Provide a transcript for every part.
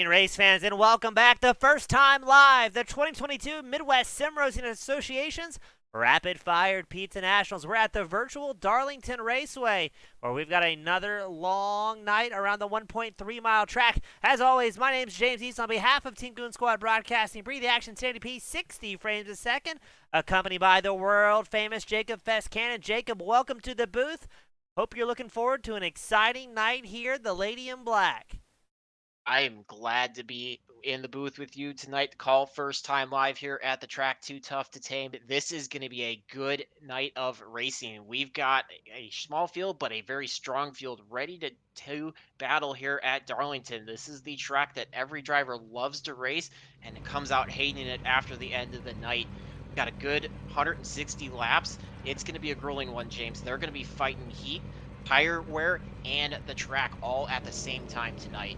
race fans, and welcome back. The first time live, the 2022 Midwest Sim Racing Association's Rapid Fire Pizza Nationals. We're at the virtual Darlington Raceway, where we've got another long night around the 1.3-mile track. As always, my name's James East. On behalf of Team Goon Squad Broadcasting, Breathe the Action 1080p, 60 frames a second, accompanied by the world-famous Jacob Fest Cannon. Jacob, welcome to the booth. Hope you're looking forward to an exciting night here, the Lady in Black. I am glad to be in the booth with you tonight to call first time live here at the track Too Tough to Tame. This is going to be a good night of racing. We've got a small field, but a very strong field ready to battle here at Darlington. This is the track that every driver loves to race, and it comes out hating it after the end of the night. We've got a good 160 laps. It's going to be a grueling one, James. They're going to be fighting heat, tire wear, and the track all at the same time tonight.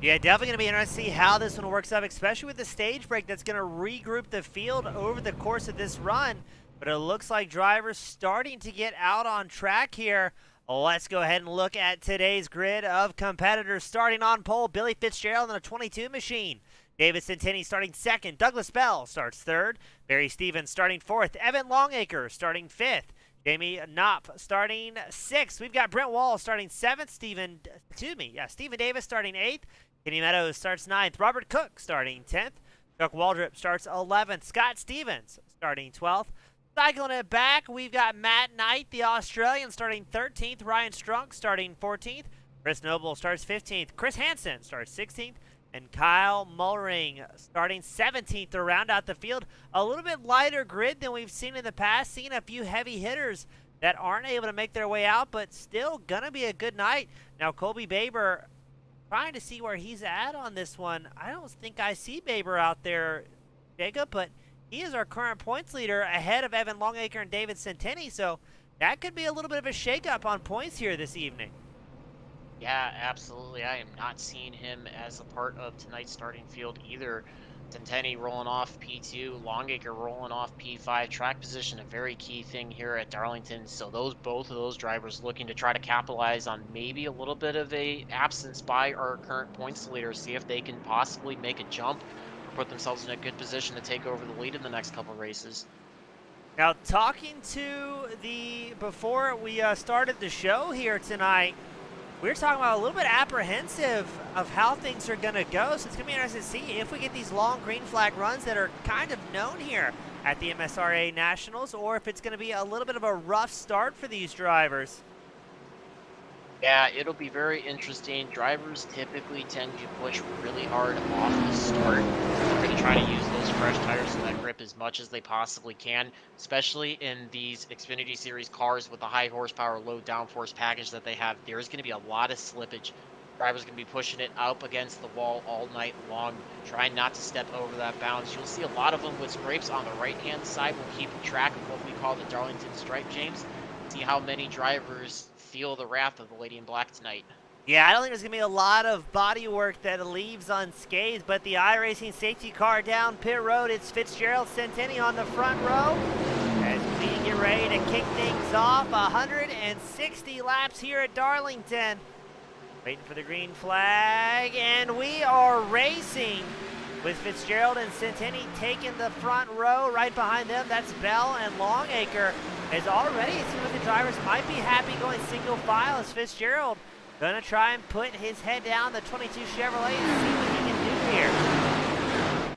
Yeah, definitely going to be interesting to see how this one works out, especially with the stage break that's going to regroup the field over the course of this run. But it looks like drivers starting to get out on track here. Let's go ahead and look at today's grid of competitors. Starting on pole, Billy Fitzgerald in a 22 machine. David Centenni starting second. Douglas Bell starts third. Barry Stevens starting fourth. Evan Longacre starting fifth. Jamie Knopp starting sixth. We've got Brent Wall starting seventh. Stephen Davis starting eighth. Kenny Meadows starts 9th. Robert Cook starting 10th. Chuck Waldrop starts 11th. Scott Stevens starting 12th. Cycling it back, we've got Matt Knight, the Australian, starting 13th. Ryan Strunk starting 14th. Chris Noble starts 15th. Chris Hansen starts 16th. And Kyle Mullering starting 17th to round out the field. A little bit lighter grid than we've seen in the past. Seen a few heavy hitters that aren't able to make their way out, but still going to be a good night. Now, Colby Baber, trying to see where he's at on this one. I don't think I see Baber out there, Jacob, but he is our current points leader ahead of Evan Longacre and David Centenni, so that could be a little bit of a shakeup on points here this evening. Yeah, absolutely. I am not seeing him as a part of tonight's starting field either. Centenni rolling off P2, Longacre rolling off P5. Track position, a very key thing here at Darlington. So both of those drivers looking to try to capitalize on maybe a little bit of a absence by our current points leader, see if they can possibly make a jump or put themselves in a good position to take over the lead in the next couple races. Now, talking to before we started the show here tonight, we were talking about a little bit apprehensive of how things are going to go, so it's going to be interesting to see if we get these long green flag runs that are kind of known here at the MSRA Nationals, or if it's going to be a little bit of a rough start for these drivers. Yeah, it'll be very interesting. Drivers typically tend to push really hard off the start. They're going to try to use those fresh tires and that grip as much as they possibly can, especially in these Xfinity Series cars with the high horsepower, low downforce package that they have. There's going to be a lot of slippage. Drivers going to be pushing it up against the wall all night long, trying not to step over that bounds. You'll see a lot of them with scrapes on the right-hand side. We'll keep track of what we call the Darlington stripe, James. See how many drivers feel the wrath of the Lady in Black tonight. Yeah, I don't think there's going to be a lot of body work that leaves unscathed, but the iRacing safety car down pit road, it's Fitzgerald Centenni on the front row as we get ready to kick things off. 160 laps here at Darlington. Waiting for the green flag, and we are racing with Fitzgerald and Centenni taking the front row. Right behind them, that's Bell and Longacre. As already, it seems like the drivers might be happy going single file as Fitzgerald going to try and put his head down the 22 Chevrolet and see what he can do here.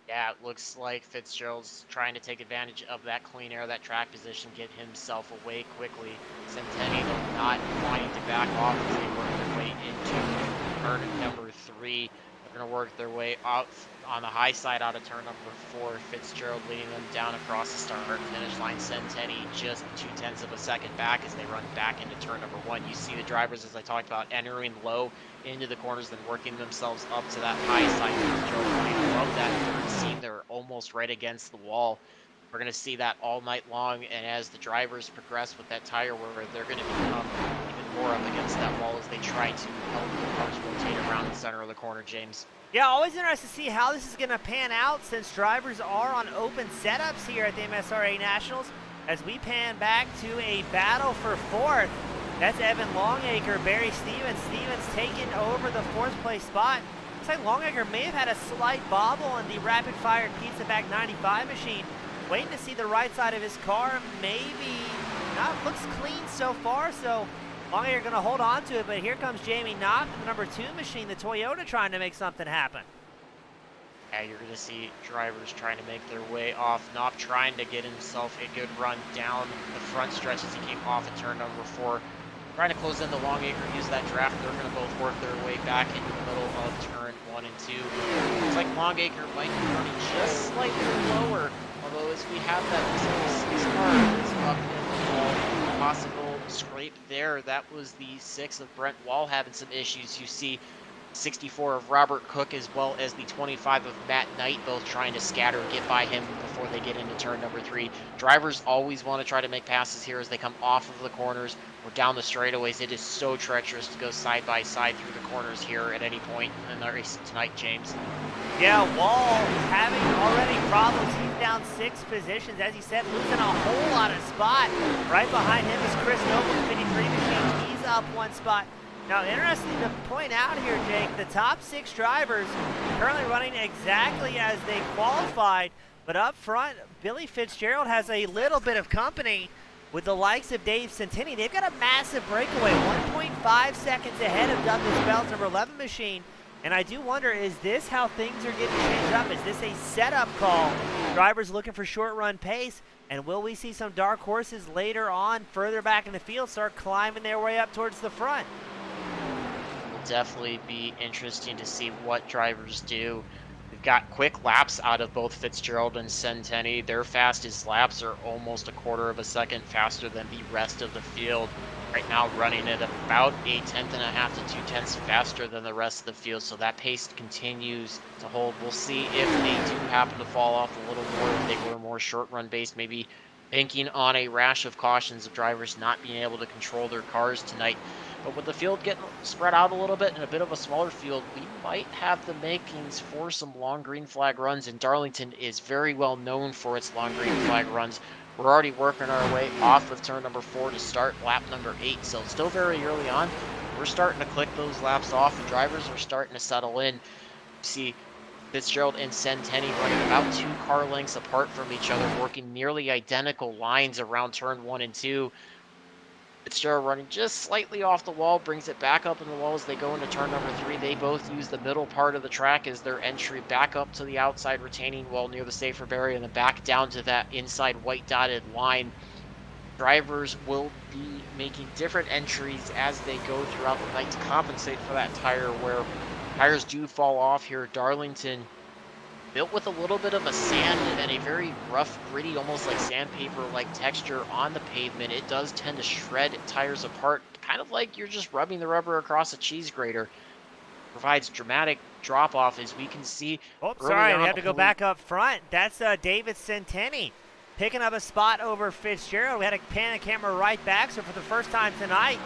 Yeah, it looks like Fitzgerald's trying to take advantage of that clean air, that track position, get himself away quickly. Centenni, though, not wanting to back off as they work their way into turn number 3. They're going to work their way out on the high side out of turn number 4. Fitzgerald leading them down across the start and finish line. Centenni just 0.2 of a second back as they run back into turn number 1. You see the drivers, as I talked about, entering low into the corners, then working themselves up to that high side. Fitzgerald running above that third seam. They're almost right against the wall. We're going to see that all night long, and as the drivers progress with that tire wear, they're going to become even more up against that wall as they try to help the cars rotate around the center of the corner, James. Yeah, always interested to see how this is going to pan out since drivers are on open setups here at the MSRA Nationals. As we pan back to a battle for fourth, that's Evan Longacre, Barry Stevens. Stevens taking over the fourth place spot. Looks like Longacre may have had a slight bobble in the rapid-fire pizza back 95 machine. Waiting to see the right side of his car. Maybe not. Looks clean so far, so Longacre going to hold on to it. But here comes Jamie Knopp, the number 2 machine, the Toyota, trying to make something happen. Yeah, you're going to see drivers trying to make their way off. Knopp trying to get himself a good run down the front stretch as he came off at turn number 4. Trying to close in the Longacre, use that draft. They're going to both work their way back into the middle of turn 1 and 2. Looks like Longacre might be running just slightly lower. Although as we have that 6 car is up in the wall, possible scrape there. That was the 6 of Brent Wall having some issues. You see 64 of Robert Cook as well as the 25 of Matt Knight both trying to scatter and get by him before they get into turn number 3. Drivers always want to try to make passes here as they come off of the corners or down the straightaways. It is so treacherous to go side by side through the corners here at any point in the race tonight, James. Yeah, Wall having already problems. He's down 6 positions. As you said, losing a whole lot of spot. Right behind him is Chris Noble, 53 machine. He's up 1 spot. Now, interesting to point out here, Jake, the top 6 drivers currently running exactly as they qualified, but up front, Billy Fitzgerald has a little bit of company with the likes of Dave Centenni. They've got a massive breakaway, 1.5 seconds ahead of Douglas Bell's number 11 machine, and I do wonder, is this how things are getting changed up? Is this a setup call? Drivers looking for short run pace, and will we see some dark horses later on, further back in the field, start climbing their way up towards the front? Definitely be interesting to see what drivers do. We've got quick laps out of both Fitzgerald and Centenni. Their fastest laps are almost a quarter of a second faster than the rest of the field. Right now running at about a 1/10.5 to 2/10 faster than the rest of the field, so that pace continues to hold. We'll see if they do happen to fall off a little more, if they were more short run based, maybe banking on a rash of cautions of drivers not being able to control their cars tonight. But with the field getting spread out a little bit and a bit of a smaller field, we might have the makings for some long green flag runs, and Darlington is very well known for its long green flag runs. We're already working our way off of turn number 4 to start lap number 8, so still very early on. We're starting to click those laps off, and drivers are starting to settle in. See Fitzgerald and Centenni running about 2 car lengths apart from each other, working nearly identical lines around turn 1 and 2. Fitzgerald running just slightly off the wall, brings it back up in the wall as they go into turn number 3. They both use the middle part of the track as their entry back up to the outside retaining wall near the safer barrier and then back down to that inside white dotted line. Drivers will be making different entries as they go throughout the night to compensate for that tire wear. Tires do fall off here. Darlington built with a little bit of a sand and a very rough, gritty, almost like sandpaper-like texture on the pavement. It does tend to shred tires apart, kind of like you're just rubbing the rubber across a cheese grater. Provides dramatic drop-off, as we can see. Oh, sorry, we have to go back up front. That's David Centenni picking up a spot over Fitzgerald. We had a pan and camera right back, so for the first time tonight,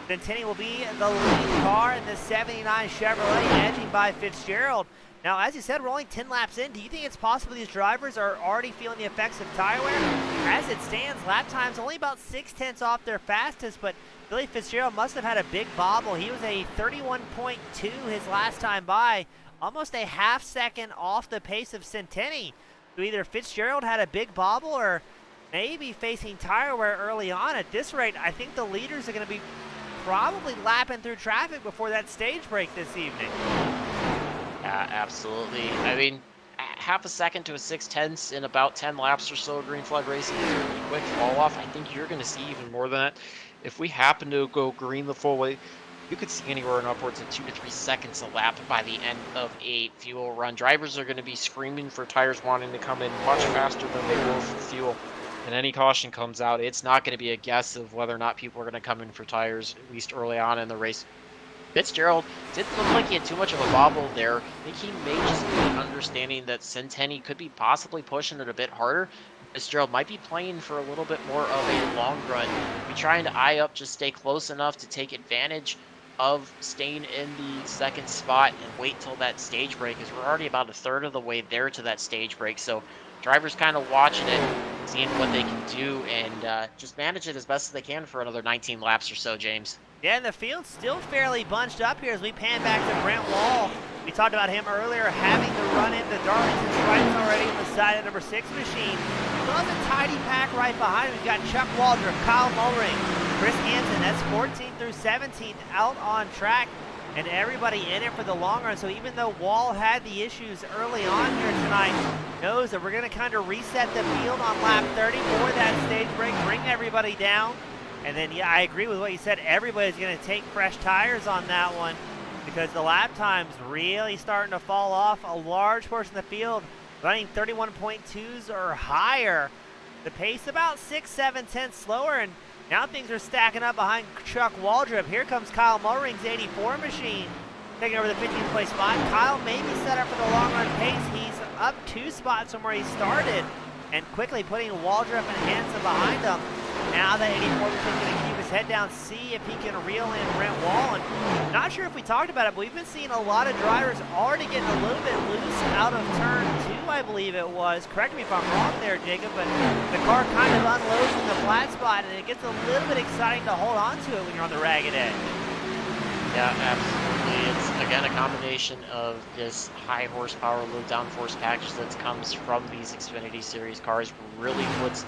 Centenni will be the lead car in the 79 Chevrolet, edging by Fitzgerald. Now, as you said, we're only 10 laps in. Do you think it's possible these drivers are already feeling the effects of tire wear? As it stands, lap time's only about 0.6 off their fastest, but Billy Fitzgerald must have had a big bobble. He was a 31.2 his last time by, almost a half second off the pace of Centenni. So either Fitzgerald had a big bobble or maybe facing tire wear early on. At this rate, I think the leaders are going to be probably lapping through traffic before that stage break this evening. Yeah, absolutely. I mean, half a second to a 0.6 in about 10 laps or so of green flag racing is a pretty quick fall off. I think you're going to see even more than that. If we happen to go green the full way, you could see anywhere in upwards of 2 to 3 seconds a lap by the end of a fuel run. Drivers are going to be screaming for tires, wanting to come in much faster than they will for fuel. And any caution comes out, it's not going to be a guess of whether or not people are going to come in for tires, at least early on in the race. Fitzgerald didn't look like he had too much of a bobble there. I think he may just be understanding that Centenni could be possibly pushing it a bit harder. Fitzgerald might be playing for a little bit more of a long run. Be trying to eye up, just stay close enough to take advantage of staying in the second spot and wait till that stage break, as we're already about a third of the way there to that stage break. So drivers kind of watching it, seeing what they can do, and just manage it as best as they can for another 19 laps or so, James. Yeah, and the field's still fairly bunched up here as we pan back to Brent Wall. We talked about him earlier having to run into Darlington's stripes already on the side of number 6 machine. Still has a tidy pack right behind him. We've got Chuck Waldrop, Kyle Mulring, Chris Hansen. That's 14th through 17th out on track, and everybody in it for the long run. So even though Wall had the issues early on here tonight, knows that we're going to kind of reset the field on lap 30 for that stage break, bring everybody down. And then, yeah, I agree with what you said. Everybody's going to take fresh tires on that one, because the lap time's really starting to fall off. A large portion of the field running 31.2s or higher. The pace about 6, 7 tenths slower, and now things are stacking up behind Chuck Waldrop. Here comes Kyle Mulring's 84 machine, taking over the 15th place spot. Kyle may be set up for the long run pace. He's up 2 spots from where he started, and quickly putting Waldrop and Hansen behind him. Now the 84 is going to keep his head down, see if he can reel in Brent Wall. And not sure if we talked about it, but we've been seeing a lot of drivers already getting a little bit loose out of turn 2, I believe it was. Correct me if I'm wrong there, Jacob, but the car kind of unloads in the flat spot, and it gets a little bit exciting to hold on to it when you're on the ragged edge. Yeah, absolutely. It's, again, a combination of this high horsepower, low downforce package that comes from these Xfinity Series cars really puts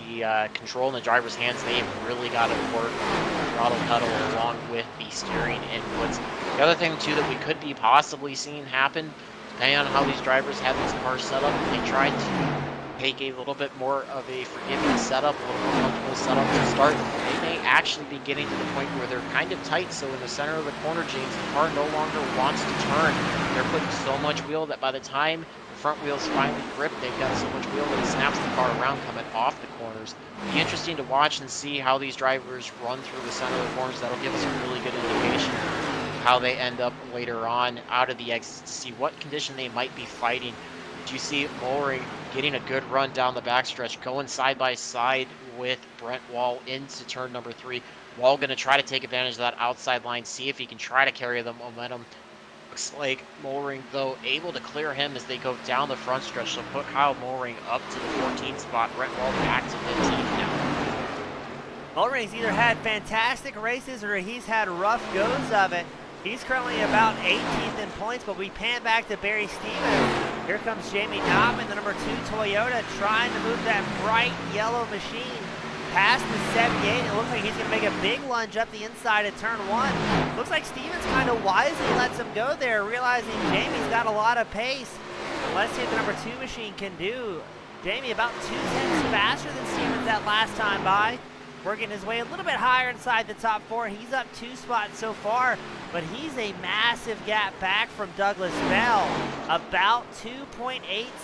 the control in the driver's hands. They've really got to work the throttle pedal along with the steering inputs. The other thing, too, that we could be possibly seeing happen, depending on how these drivers have these cars set up, if they try to take a little bit more of a forgiving setup, a little more comfortable setup to start, they may actually be getting to the point where they're kind of tight. So in the center of the corner, James, the car no longer wants to turn. They're putting so much wheel that by the time the front wheels finally grip, they've got so much wheel that it snaps the car around coming off the corners. It'll be interesting to watch and see how these drivers run through the center of the corners. That'll give us a really good indication of how they end up later on out of the exits to see what condition they might be fighting. Do you see Mulring getting a good run down the backstretch, going side by side with Brent Wall into turn number 3. Wall going to try to take advantage of that outside line, see if he can try to carry the momentum. Looks like Mulring, though, able to clear him as they go down the front stretch. So put Kyle Mulring up to the 14th spot. Brent Wall back to 15th now. Mulring's either had fantastic races or he's had rough goes of it. He's currently about 18th in points, but we pan back to Barry Stevens. Here comes Jamie Knopp in the number 2 Toyota, trying to move that bright yellow machine past the 78. It looks like he's going to make a big lunge up the inside of turn 1. Looks like Stevens kind of wisely lets him go there, realizing Jamie's got a lot of pace. Let's see what the number 2 machine can do. Jamie about 2 tenths faster than Stevens that last time by. Working his way a little bit higher inside the top 4. He's up 2 spots so far, but he's a massive gap back from Douglas Bell. About 2.8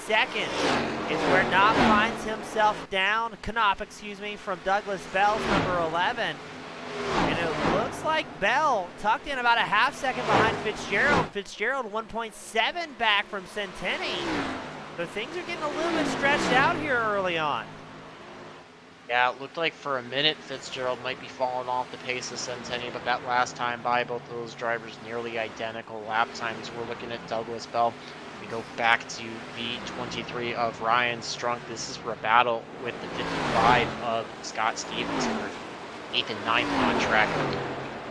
seconds is where Knopp finds himself down, Knopp, excuse me, from Douglas Bell's number 11. And it looks like Bell tucked in about a half second behind Fitzgerald. Fitzgerald 1.7 back from Centenni. So things are getting a little bit stretched out here early on. Yeah, it looked like for a minute Fitzgerald might be falling off the pace of Centenni, but that last time by, both of those drivers nearly identical lap times. We're looking at Douglas Bell. We go back to the 23 of Ryan Strunk. This is for a battle with the 55 of Scott Stevens for 8th and 9th on track.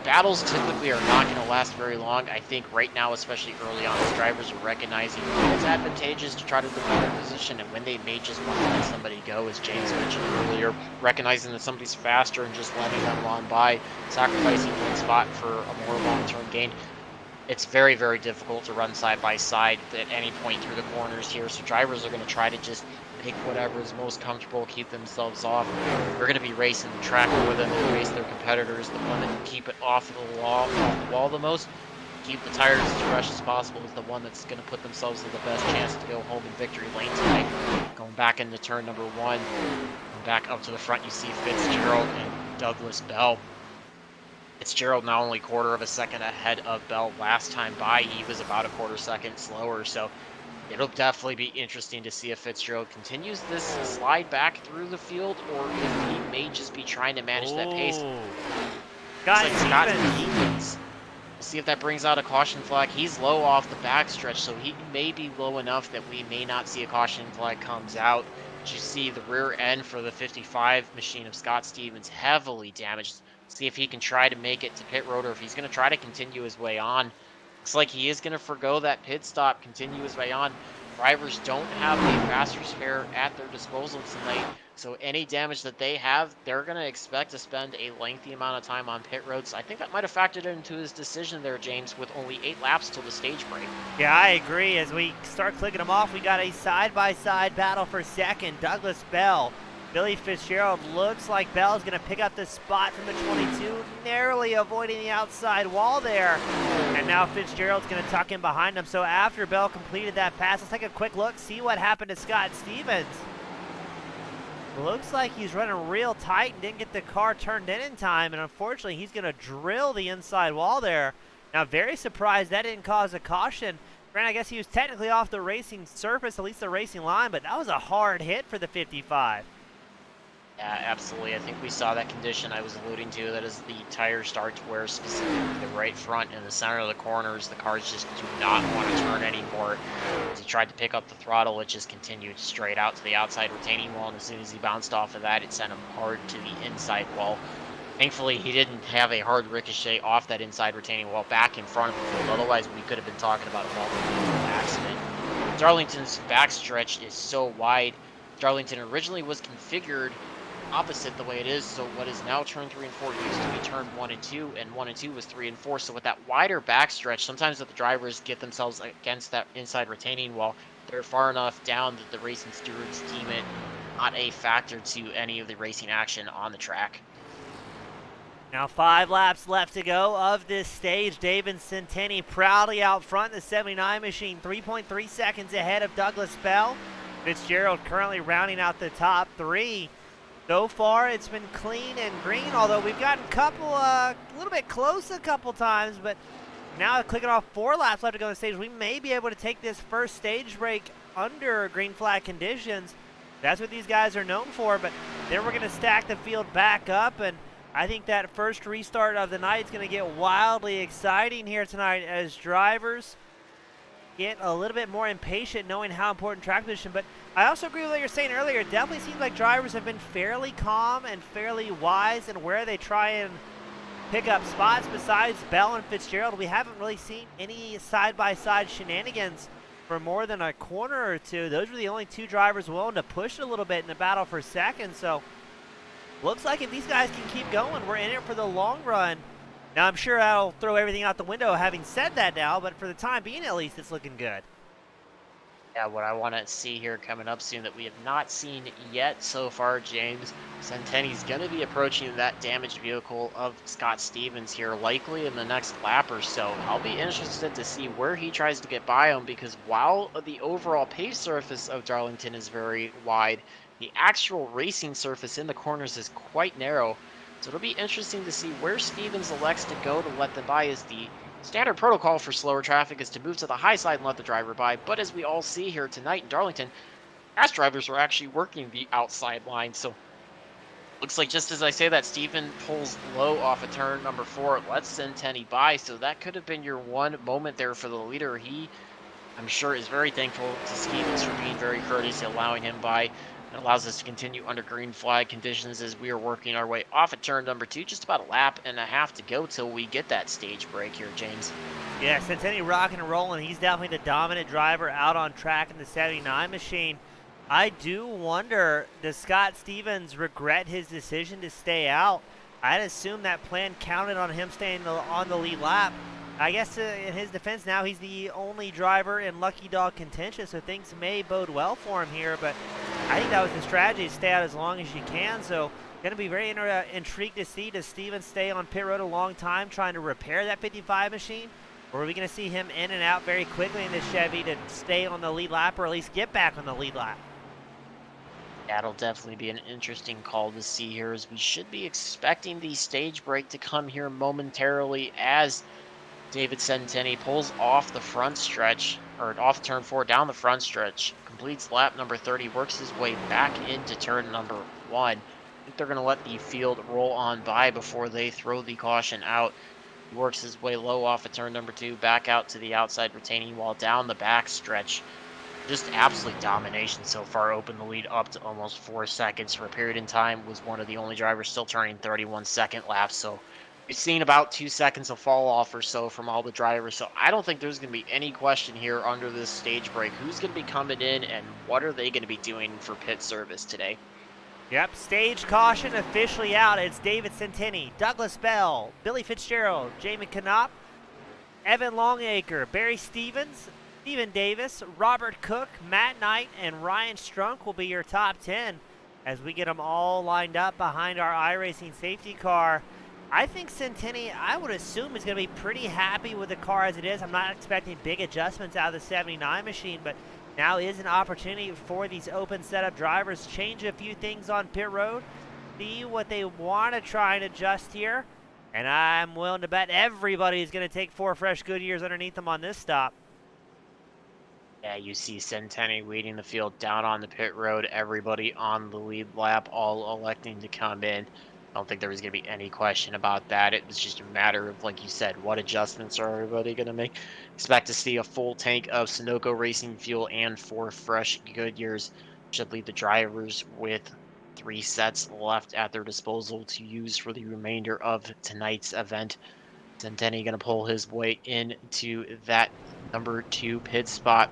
Battles typically are not going to last very long. I think right now, especially early on, the drivers are recognizing when it's advantageous to try to defend their position and when they may just want to let somebody go, as James mentioned earlier, recognizing that somebody's faster and just letting them run by, sacrificing one spot for a more long-term gain. It's very, very difficult to run side by side at any point through the corners here, so drivers are going to try to just pick whatever is most comfortable, keep themselves off. They're going to be racing the track more than they race their competitors. The one that can keep it off the wall the most, keep the tires as fresh as possible, is the one that's going to put themselves in the best chance to go home in victory lane tonight. Going back into turn number 1, back up to the front, you see Fitzgerald and Douglas Bell. Fitzgerald now only quarter of a second ahead of Bell. Last time by, he was about a quarter second slower, so it'll definitely be interesting to see if Fitzgerald continues this slide back through the field or if he may just be trying to manage that pace. Scott Stevens. We'll see if that brings out a caution flag. He's low off the backstretch, so he may be low enough that we may not see a caution flag comes out. But you see the rear end for the 55 machine of Scott Stevens heavily damaged. See if he can try to make it to pit road or if he's going to try to continue his way on. Looks like he is going to forgo that pit stop, continue his way on. Drivers don't have a faster spare at their disposal tonight, so any damage that they have, they're going to expect to spend a lengthy amount of time on pit roads. I think that might have factored into his decision there, James, with only 8 laps till the stage break. Yeah, I agree. As we start clicking them off, we got a side-by-side battle for second. Douglas Bell, Billy Fitzgerald. Looks like Bell's going to pick up the spot from the 22, narrowly avoiding the outside wall there. And now Fitzgerald's going to tuck in behind him. So after Bell completed that pass, let's take a quick look, see what happened to Scott Stevens. Looks like he's running real tight and didn't get the car turned in time, and unfortunately he's going to drill the inside wall there. Now, very surprised that didn't cause a caution. Grant, I guess he was technically off the racing surface, at least the racing line, but that was a hard hit for the 55. Yeah, absolutely. I think we saw that condition I was alluding to. That is, the tires start to wear, specifically the right front and the center of the corners. The cars just do not want to turn anymore. As he tried to pick up the throttle, it just continued straight out to the outside retaining wall, and as soon as he bounced off of that, it sent him hard to the inside wall. Thankfully, he didn't have a hard ricochet off that inside retaining wall back in front of the field. Otherwise, we could have been talking about a multiple accident. Darlington's backstretch is so wide. Darlington originally was configured opposite the way it is, so what is now turn 3 and 4 used to be turn 1 and 2, and 1 and 2 was 3 and 4. So with that wider backstretch, sometimes if the drivers get themselves against that inside retaining wall, they're far enough down that the racing stewards deem it not a factor to any of the racing action on the track. Now 5 laps left to go of this stage. David Centenni proudly out front in the 79 machine, 3.3 seconds ahead of Douglas Bell. Fitzgerald currently rounding out the top 3. So far, it's been clean and green, although we've gotten a little bit close a couple times, but now clicking off 4 laps left to go on the stage, we may be able to take this first stage break under green flag conditions. That's what these guys are known for, but then we're going to stack the field back up, and I think that first restart of the night is going to get wildly exciting here tonight as drivers get a little bit more impatient knowing how important track position. But I also agree with what you're saying earlier. It definitely seems like drivers have been fairly calm and fairly wise in where they try and pick up spots. Besides Bell and Fitzgerald, we haven't really seen any side-by-side shenanigans for more than a corner or two. Those were the only 2 drivers willing to push it a little bit in the battle for second. So looks like if these guys can keep going, we're in it for the long run. Now, I'm sure I'll throw everything out the window having said that now, but for the time being, at least, it's looking good. Yeah, what I want to see here coming up soon that we have not seen yet so far, James. Centenni's going to be approaching that damaged vehicle of Scott Stevens here, likely in the next lap or so. I'll be interested to see where he tries to get by him, because while the overall pace surface of Darlington is very wide, the actual racing surface in the corners is quite narrow. So it'll be interesting to see where Stevens elects to go to let them by, as the standard protocol for slower traffic is to move to the high side and let the driver by. But as we all see here tonight in Darlington, fast drivers are actually working the outside line. So looks like just as I say that, Steven pulls low off of turn number 4, lets Centenni by. So that could have been your one moment there for the leader. He, I'm sure, is very thankful to Stevens for being very courteous, allowing him by. It allows us to continue under green flag conditions as we are working our way off at turn number 2. Just about a lap and a half to go till we get that stage break here, James. Yeah, Centenni rocking and rolling. He's definitely the dominant driver out on track in the 79 machine. I do wonder, does Scott Stevens regret his decision to stay out? I'd assume that plan counted on him staying on the lead lap. I guess in his defense now, he's the only driver in Lucky Dog contention, so things may bode well for him here. But I think that was the strategy, stay out as long as you can. So going to be very intrigued to see, does Stevens stay on pit road a long time trying to repair that 55 machine? Or are we going to see him in and out very quickly in this Chevy to stay on the lead lap, or at least get back on the lead lap? That'll definitely be an interesting call to see here, as we should be expecting the stage break to come here momentarily as David Centenni pulls off the front stretch, or off turn 4 down the front stretch, completes lap number 30, works his way back into turn number 1. I think they're going to let the field roll on by before they throw the caution out. He works his way low off of turn number 2, back out to the outside retaining wall, down the back stretch. Just absolute domination so far, opened the lead up to almost 4 seconds for a period in time, was one of the only drivers still turning 31-second laps, so We've seen about 2 seconds of fall off or so from all the drivers, so I don't think there's going to be any question here under this stage break. Who's going to be coming in and what are they going to be doing for pit service today? Yep, stage caution officially out. It's David Centenni, Douglas Bell, Billy Fitzgerald, Jamie Knopp, Evan Longacre, Barry Stevens, Stephen Davis, Robert Cook, Matt Knight, and Ryan Strunk will be your top 10 as we get them all lined up behind our iRacing safety car. I think Centenni, I would assume, is going to be pretty happy with the car as it is. I'm not expecting big adjustments out of the 79 machine, but now is an opportunity for these open setup drivers. Change a few things on pit road, see what they want to try and adjust here. And I'm willing to bet everybody's going to take 4 fresh Goodyears underneath them on this stop. Yeah, you see Centenni leading the field down on the pit road. Everybody on the lead lap, all electing to come in. I don't think there was going to be any question about that. It was just a matter of, like you said, what adjustments are everybody going to make. Expect to see a full tank of Sunoco Racing fuel and 4 fresh Goodyears. Should leave the drivers with 3 sets left at their disposal to use for the remainder of tonight's event. Centenni going to pull his way into that number 2 pit spot.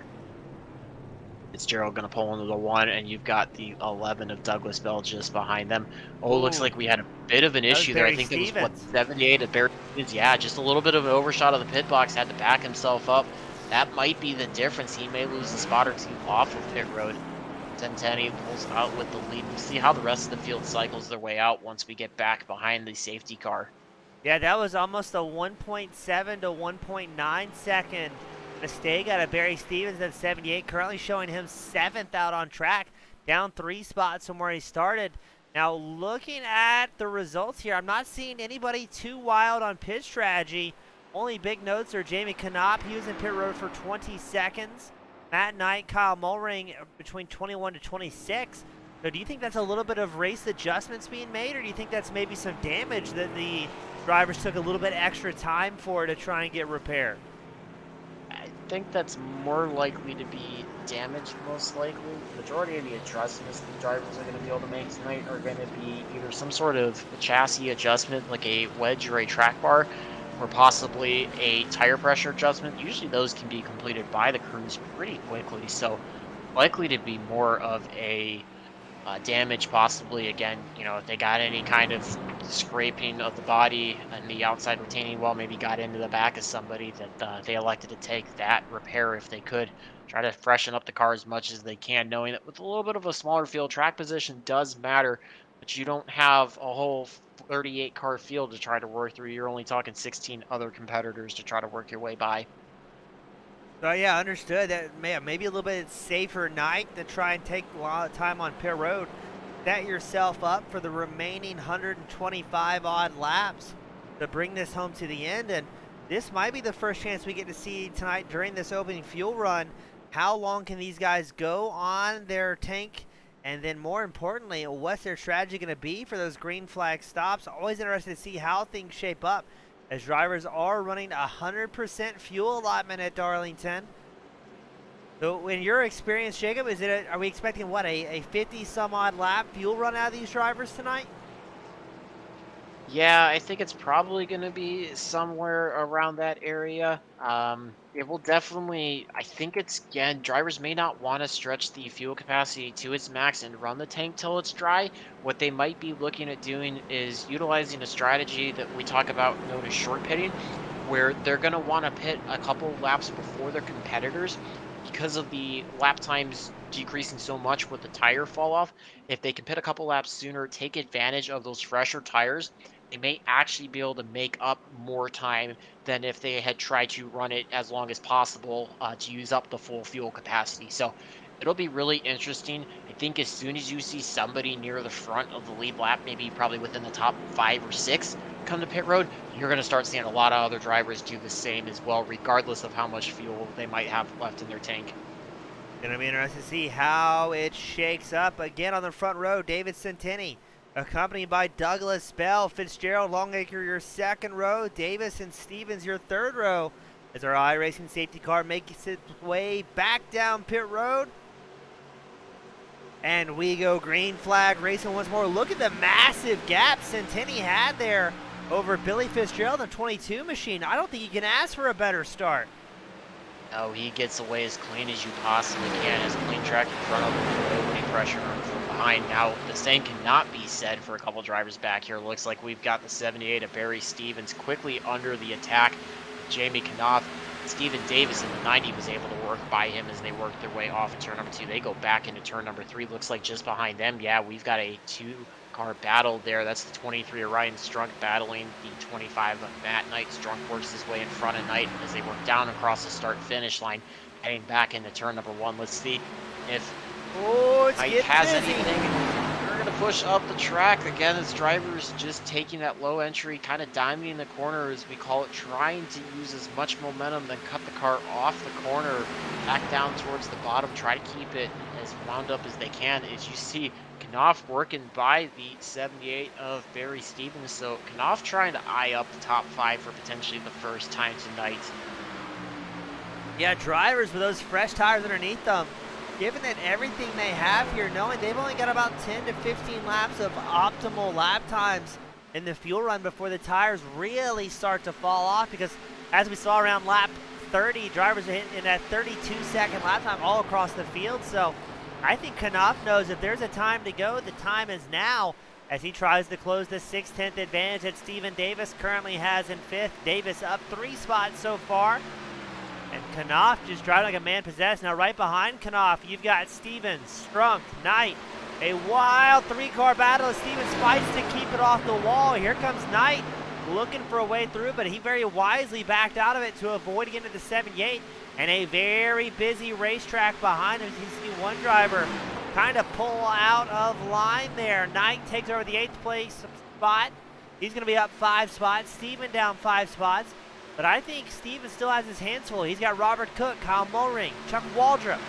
Fitzgerald going to pull into the 1, and you've got the 11 of Douglas Bell just behind them. Oh, looks like we had a bit of an issue there. I think it was, what, 78 at Barry Stevens? Yeah, just a little bit of an overshot of the pit box, had to back himself up. That might be the difference. He may lose the spot or 2 off of pit road. Centenni pulls out with the lead. We'll see how the rest of the field cycles their way out once we get back behind the safety car. Yeah, that was almost a 1.7 to 1.9 second mistake out of Barry Stevens at 78, currently showing him 7th out on track, down 3 spots from where he started. Now, looking at the results here, I'm not seeing anybody too wild on pit strategy. Only big notes are Jamie Knopp. He was in pit road for 20 seconds. Matt Knight, Kyle Mulring between 21 to 26. So do you think that's a little bit of race adjustments being made, or do you think that's maybe some damage that the drivers took a little bit extra time for to try and get repaired? I think that's more likely to be damage, most likely. The majority of the adjustments the drivers are going to be able to make tonight are going to be either some sort of chassis adjustment, like a wedge or a track bar, or possibly a tire pressure adjustment. Usually those can be completed by the crews pretty quickly, so likely to be more of a damage, possibly. Again, you know, if they got any kind of scraping of the body and the outside retaining wall, maybe got into the back of somebody, that they elected to take that repair if they could. Try to freshen up the car as much as they can, knowing that with a little bit of a smaller field, track position does matter, but you don't have a whole 38 car field to try to work through. You're only talking 16 other competitors to try to work your way by. So yeah, understood. That maybe a little bit safer night to try and take a lot of time on pit road. Set yourself up for the remaining 125 odd laps to bring this home to the end. And this might be the first chance we get to see tonight during this opening fuel run. How long can these guys go on their tank? And then more importantly, what's their strategy going to be for those green flag stops? Always interested to see how things shape up, as drivers are running 100% fuel allotment at Darlington. So in your experience, Jacob, are we expecting what, a 50 some odd lap fuel run out of these drivers tonight? Yeah, I think it's probably going to be somewhere around that area. It will definitely, I think it's, again, drivers may not want to stretch the fuel capacity to its max and run the tank till it's dry. What they might be looking at doing is utilizing a strategy that we talk about known as short pitting, where they're going to want to pit a couple laps before their competitors because of the lap times decreasing so much with the tire fall off. If they can pit a couple laps sooner, take advantage of those fresher tires, they may actually be able to make up more time than if they had tried to run it as long as possible to use up the full fuel capacity. So it'll be really interesting. I think as soon as you see somebody near the front of the lead lap, maybe probably within the top 5 or 6 come to pit road, you're going to start seeing a lot of other drivers do the same as well, regardless of how much fuel they might have left in their tank. Going to be interesting to see how it shakes up. Again on the front row, David Centenni, accompanied by Douglas Bell, Fitzgerald, Longacre, your second row, Davis and Stevens, your third row, as our iRacing safety car makes its way back down pit road. And we go green flag racing once more. Look at the massive gap Centenni had there over Billy Fitzgerald in the 22 machine. I don't think you can ask for a better start. No, he gets away as clean as you possibly can. As clean track in front of him, nobody pressuring him from behind. Now, the same cannot be said for a couple drivers back here. Looks like we've got the 78 of Barry Stevens quickly under the attack. Jamie Knopf, Stephen Davis in the 90 was able to work by him as they worked their way off of turn number 2. They go back into turn number 3. Looks like just behind them, yeah, we've got a 2-car battle there. That's the 23 of Ryan Strunk battling the 25 of Matt Knight. Strunk works his way in front of Knight as they work down across the start-finish line, heading back into turn number 1. Let's see if Knight has anything. We're going to push up the track. Again, as drivers just taking that low entry, kind of diming the corner, as we call it, trying to use as much momentum, then cut the car off the corner, back down towards the bottom, try to keep it as wound up as they can. As you see, Knopf working by the 78 of Barry Stevens. So Knopf trying to eye up the top 5 for potentially the first time tonight. Yeah, drivers with those fresh tires underneath them, given that everything they have here, knowing they've only got about 10 to 15 laps of optimal lap times in the fuel run before the tires really start to fall off, because as we saw around lap 30, drivers are hitting in that 32-second lap time all across the field. So I think Knopf knows if there's a time to go, the time is now, as he tries to close the 6/10 advantage that Stephen Davis currently has in 5th. Davis up 3 spots so far. And Knopf just driving like a man possessed. Now right behind Knopf, you've got Stevens, Strunk, Knight. A wild 3-car battle as Stevens fights to keep it off the wall. Here comes Knight looking for a way through, but he very wisely backed out of it to avoid getting to the 78. And a very busy racetrack behind him. You see one driver kind of pull out of line there. Knight takes over the 8th place spot. He's going to be up 5 spots. Steven down 5 spots. But I think Steven still has his hands full. He's got Robert Cook, Kyle Mulring, Chuck Waldrop,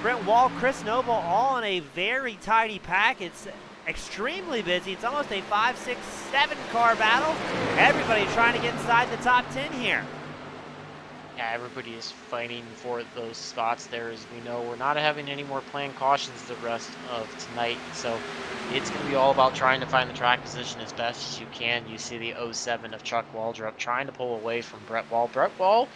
Brent Wall, Chris Noble, all in a very tidy pack. It's extremely busy. It's almost a 5, 6, 7-car battle. Everybody trying to get inside the top 10 here. Yeah, everybody is fighting for those spots there. As we know, we're not having any more planned cautions the rest of tonight, so it's going to be all about trying to find the track position as best as you can. You see the 07 of Chuck Waldrop trying to pull away from Brett Wall. Brett Wall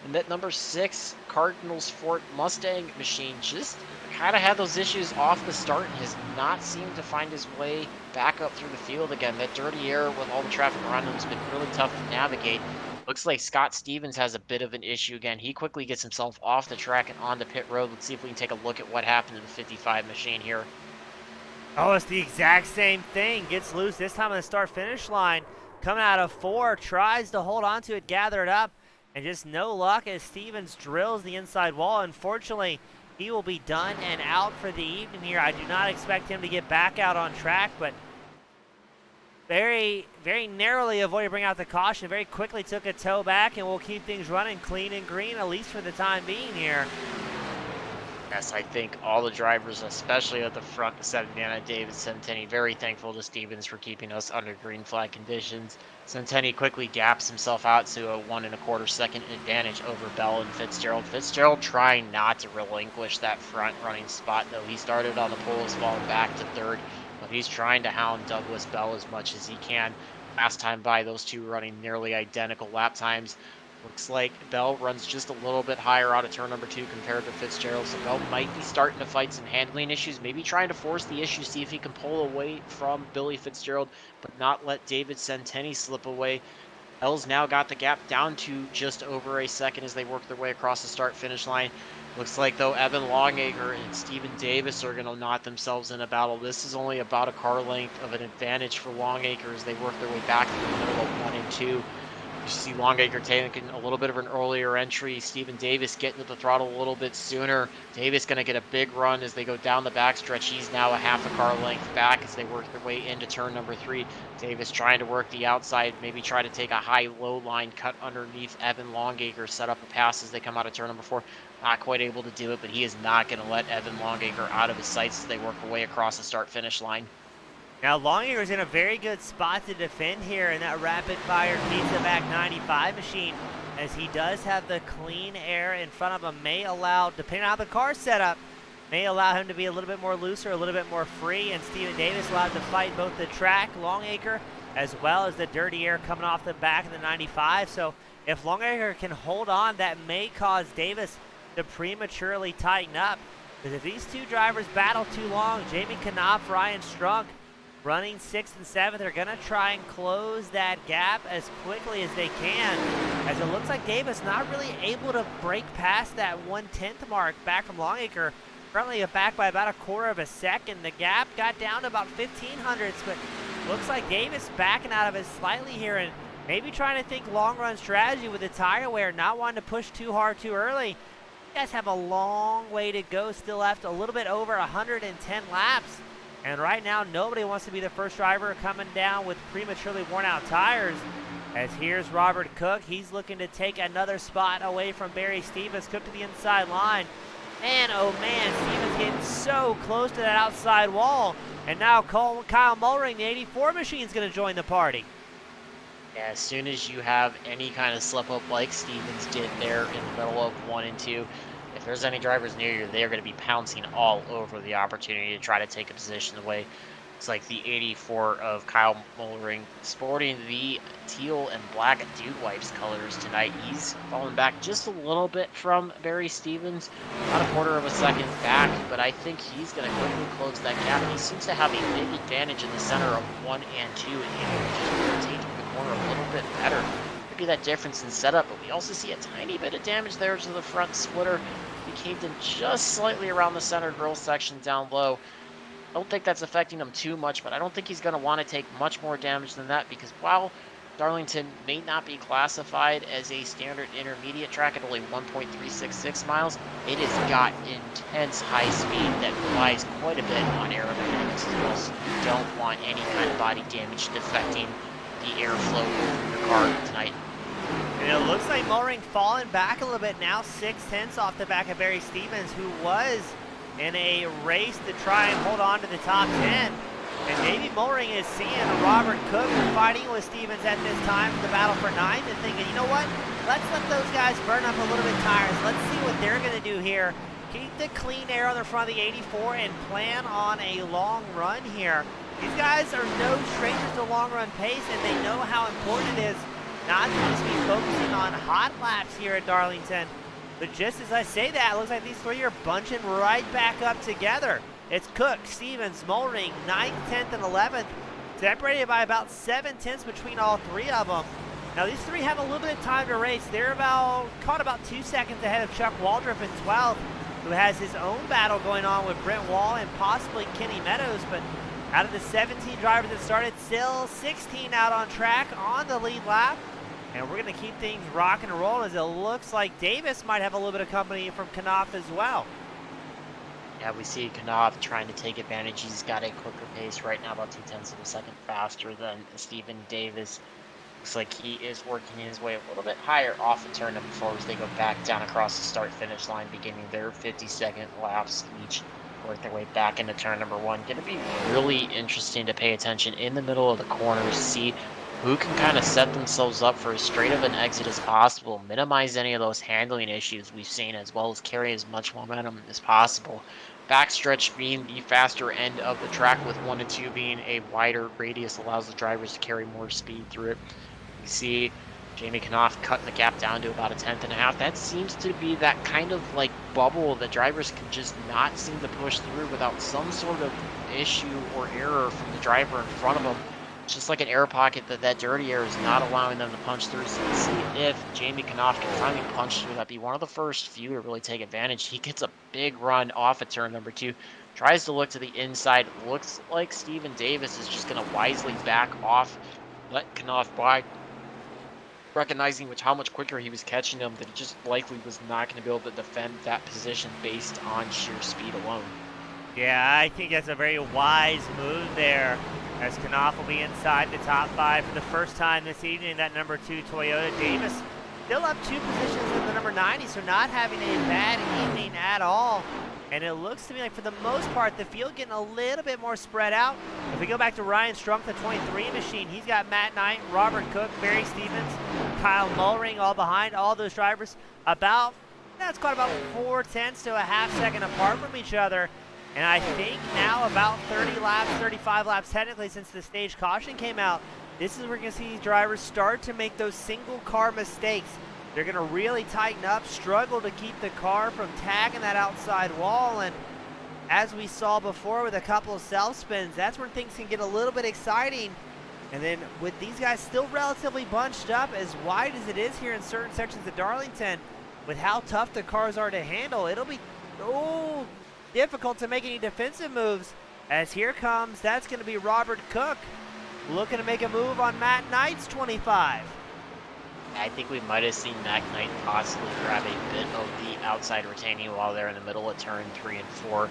in that number 6 Cardinals Ford Mustang machine just kind of had those issues off the start and has not seemed to find his way back up through the field again. That dirty air with all the traffic around him has been really tough to navigate. Looks like Scott Stevens has a bit of an issue again. He quickly gets himself off the track and onto pit road. Let's see if we can take a look at what happened to the 55 machine here. Oh, it's the exact same thing. Gets loose this time on the start-finish line. Coming out of 4, tries to hold on to it, gather it up, and just no luck as Stevens drills the inside wall. Unfortunately, he will be done and out for the evening here. I do not expect him to get back out on track, but very, very narrowly avoided bringing out the caution. Very quickly took a toe back, and we'll keep things running clean and green, at least for the time being here. Yes, I think all the drivers, especially at the front, the 79 David Centenni, very thankful to Stevens for keeping us under green flag conditions. Centenni quickly gaps himself out to a 1 1/4 second advantage over Bell and Fitzgerald. Fitzgerald trying not to relinquish that front running spot, though. He started on the pole, has fallen back to 3rd, but he's trying to hound Douglas Bell as much as he can. Last time by, those two running nearly identical lap times. Looks like Bell runs just a little bit higher out of turn number 2 compared to Fitzgerald, so Bell might be starting to fight some handling issues, maybe trying to force the issue, see if he can pull away from Billy Fitzgerald, but not let David Centenni slip away. Bell's now got the gap down to just over a second as they work their way across the start-finish line. Looks like, though, Evan Longacre and Stephen Davis are going to knot themselves in a battle. This is only about a car length of an advantage for Longacre as they work their way back through the middle of 1 and 2. You see Longacre taking a little bit of an earlier entry. Stephen Davis getting to the throttle a little bit sooner. Davis going to get a big run as they go down the backstretch. He's now a half a car length back as they work their way into turn number 3. Davis trying to work the outside, maybe try to take a high-low line cut underneath Evan Longacre, set up a pass as they come out of turn number 4. Not quite able to do it, but he is not going to let Evan Longacre out of his sights as they work their way across the start-finish line. Now, Longacre's in a very good spot to defend here in that rapid-fire Pizza Back 95 machine, as he does have the clean air in front of him. May allow, depending on how the car's set up, may allow him to be a little bit more looser, a little bit more free, and Stephen Davis allowed to fight both the track. Longacre as well as the dirty air coming off the back of the 95. So if Longacre can hold on, that may cause Davis to prematurely tighten up. Because if these two drivers battle too long, Jamie Knopp, Ryan Strunk, running 6th and 7th, they're going to try and close that gap as quickly as they can, as it looks like Davis not really able to break past that 1/10 mark back from Longacre. Currently back by about 1/4 of a second. The gap got down to about 1,500s, but looks like Davis backing out of it slightly here and maybe trying to think long run strategy with the tire wear, not wanting to push too hard too early. You guys have a long way to go, still left a little bit over 110 laps. And right now, nobody wants to be the first driver coming down with prematurely worn out tires. As here's Robert Cook. He's looking to take another spot away from Barry Stevens. Cook to the inside line. Man, oh man, Stevens getting so close to that outside wall. And now Kyle Mullering, the 84 machine, is going to join the party. Yeah, as soon as you have any kind of slip up like Stevens did there in the middle of 1 and 2, if there's any drivers near you, they're going to be pouncing all over the opportunity to try to take a position away. It's like the 84 of Kyle Mullering sporting the teal and black Dude Wipes colors tonight. He's fallen back just a little bit from Barry Stevens, about 1/4 of a second back, but I think he's going to quickly close that gap. He seems to have a big advantage in the center of 1 and 2, and able to just rotate the corner a little bit better. Could be that difference in setup, but we also see a tiny bit of damage there to the front splitter. He caved in just slightly around the center grill section down low. I don't think that's affecting him too much, but I don't think he's going to want to take much more damage than that, because while Darlington may not be classified as a standard intermediate track at only 1.366 miles, it has got intense high speed that relies quite a bit on aerodynamics as well, so you don't want any kind of body damage affecting the airflow over your car tonight. And it looks like Mullering falling back a little bit now, 6/10 off the back of Barry Stevens, who was in a race to try and hold on to the top 10. And maybe Mullering is seeing Robert Cook fighting with Stevens at this time for the battle for 9th and thinking, you know what, let's let those guys burn up a little bit tires. Let's see what they're going to do here. Keep the clean air on the front of the 84 and plan on a long run here. These guys are no strangers to long run pace, and they know how important it is not to just be focusing on hot laps here at Darlington. But just as I say that, it looks like these three are bunching right back up together. It's Cook, Stevens, Mullering, 9th, 10th, and 11th, separated by about 7/10 between all three of them. Now these three have a little bit of time to race. They're caught about 2 seconds ahead of Chuck Waldrop in 12th, who has his own battle going on with Brent Wall and possibly Kenny Meadows. But out of the 17 drivers that started, still 16 out on track on the lead lap. And we're going to keep things rocking and rolling, as it looks like Davis might have a little bit of company from Knopp as well. Yeah, we see Knopp trying to take advantage. He's got a quicker pace right now, about 0.2 of a second faster than Stephen Davis. Looks like he is working his way a little bit higher off of turn number 4 as they go back down across the start-finish line, beginning their 50-second laps each, work their way back into turn number 1. Going to be really interesting to pay attention in the middle of the corners, see who can kind of set themselves up for as straight of an exit as possible, minimize any of those handling issues we've seen, as well as carry as much momentum as possible. Backstretch being the faster end of the track, with 1 and 2 being a wider radius, allows the drivers to carry more speed through it. You see Jamie Knopp cutting the gap down to about 1/10 and a half. That seems to be that kind of like bubble that drivers can just not seem to push through without some sort of issue or error from the driver in front of them. It's just like an air pocket that dirty air is not allowing them to punch through. So let's see if Jamie Knopp can finally punch through. That'd be one of the first few to really take advantage. He gets a big run off of turn number 2. Tries to look to the inside. Looks like Stephen Davis is just going to wisely back off, let Knopp by, recognizing how much quicker he was catching him, that he just likely was not going to be able to defend that position based on sheer speed alone. Yeah, I think that's a very wise move there, as Knopp will be inside the top 5 for the first time this evening. That number 2 Toyota. Davis still up 2 positions in the number 90, so not having a bad evening at all. And it looks to me like, for the most part, the field getting a little bit more spread out. If we go back to Ryan Strunk, the 23 machine, he's got Matt Knight, Robert Cook, Barry Stevens, Kyle Mullering all behind. All those drivers about, that's quite about 0.4 to a half second apart from each other. And I think now about 30 laps, 35 laps technically since the stage caution came out, this is where we're going to see these drivers start to make those single car mistakes. They're going to really tighten up, struggle to keep the car from tagging that outside wall. And as we saw before with a couple of self spins, that's when things can get a little bit exciting. And then with these guys still relatively bunched up, as wide as it is here in certain sections of Darlington, with how tough the cars are to handle, it'll be difficult to make any defensive moves. As here comes, that's going to be Robert Cook looking to make a move on Matt Knight's 25. I think we might have seen Matt Knight possibly grab a bit of the outside retaining wall there in the middle of turn 3 and 4.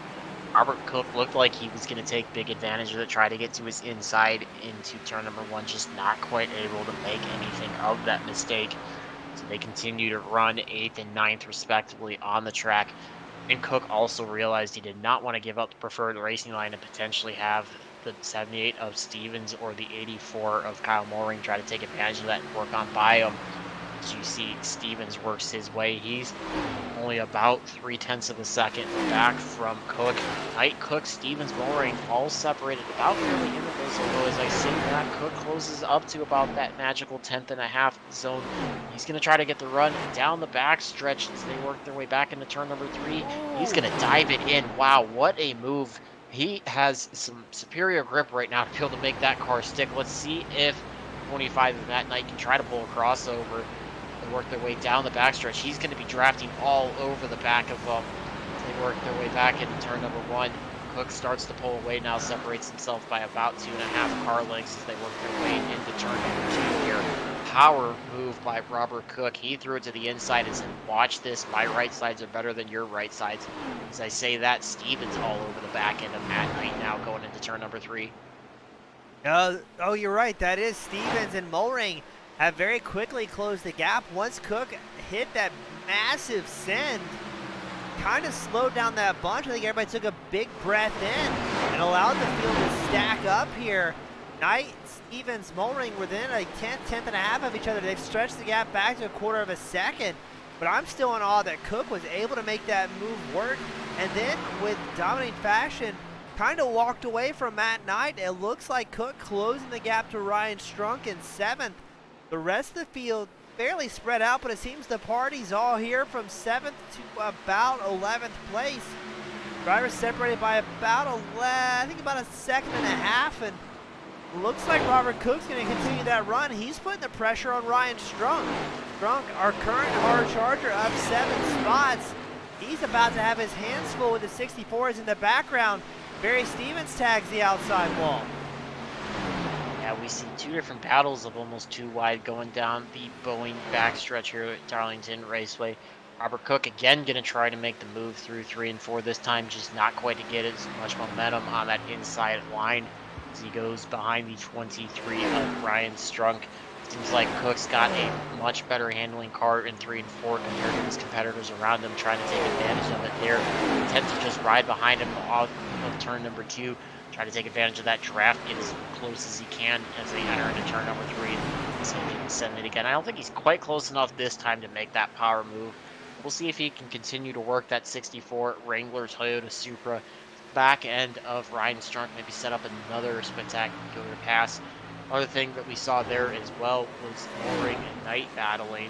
Robert Cook looked like he was going to take big advantage of it, try to get to his inside into turn number 1, just not quite able to make anything of that mistake. So they continue to run 8th and 9th respectively on the track. And Cook also realized he did not want to give up the preferred racing line and potentially have the 78 of Stevens or the 84 of Kyle Mooring try to take advantage of that and work on by him. As you see, Stevens works his way. He's only about 0.3 of a second back from Cook. Knight, Cook, Stevens, Mooring all separated about fairly intervals, although as I say that, Cook closes up to about that magical 10th and a half zone. He's going to try to get the run down the back stretch as they work their way back into turn number 3. He's going to dive it in. Wow, what a move. He has some superior grip right now to be able to make that car stick. Let's see if 25 of Matt Knight can try to pull a crossover and work their way down the backstretch. He's going to be drafting all over the back of them. They work their way back into turn number 1. Cook starts to pull away now, separates himself by about 2.5 car lengths as they work their way into turn number 2 here. Power move by Robert Cook. He threw it to the inside and said, watch this, my right sides are better than your right sides. As I say that, Stevens all over the back end of Matt Knight now going into turn number 3. Oh, you're right. That is Stevens and Mooring have very quickly closed the gap. Once Cook hit that massive send, kind of slowed down that bunch. I think everybody took a big breath in and allowed the field to stack up here. Knight, Stevens, Mooring within a 10th and a half of each other. They've stretched the gap back to 1/4 of a second. But I'm still in awe that Cook was able to make that move work. And then with dominating fashion, kind of walked away from Matt Knight. It looks like Cook closing the gap to Ryan Strunk in 7th. The rest of the field fairly spread out, but it seems the party's all here from 7th to about 11th place. Drivers separated by about I think about a 1.5 seconds, and looks like Robert Cook's going to continue that run. He's putting the pressure on Ryan Strunk. Strunk, our current hard charger, up 7 spots. He's about to have his hands full with the 64s in the background. Barry Stevens tags the outside wall. Yeah, we see 2 different battles of almost 2 wide going down the Boeing backstretch here at Darlington Raceway. Robert Cook again going to try to make the move through 3 and 4 this time, just not quite to get as much momentum on that inside line as he goes behind the 23 of Ryan Strunk. Seems like Cook's got a much better handling car in 3 and 4 compared to his competitors around him, trying to take advantage of it there. He tends to just ride behind him off of turn number 2, try to take advantage of that draft, get as close as he can as they enter into turn number 3. See if he can send it again. I don't think he's quite close enough this time to make that power move. We'll see if he can continue to work that 64 Wrangler Toyota Supra back end of Ryan Strunk, maybe set up another spectacular pass. Other thing that we saw there as well was Mooring and Knight battling.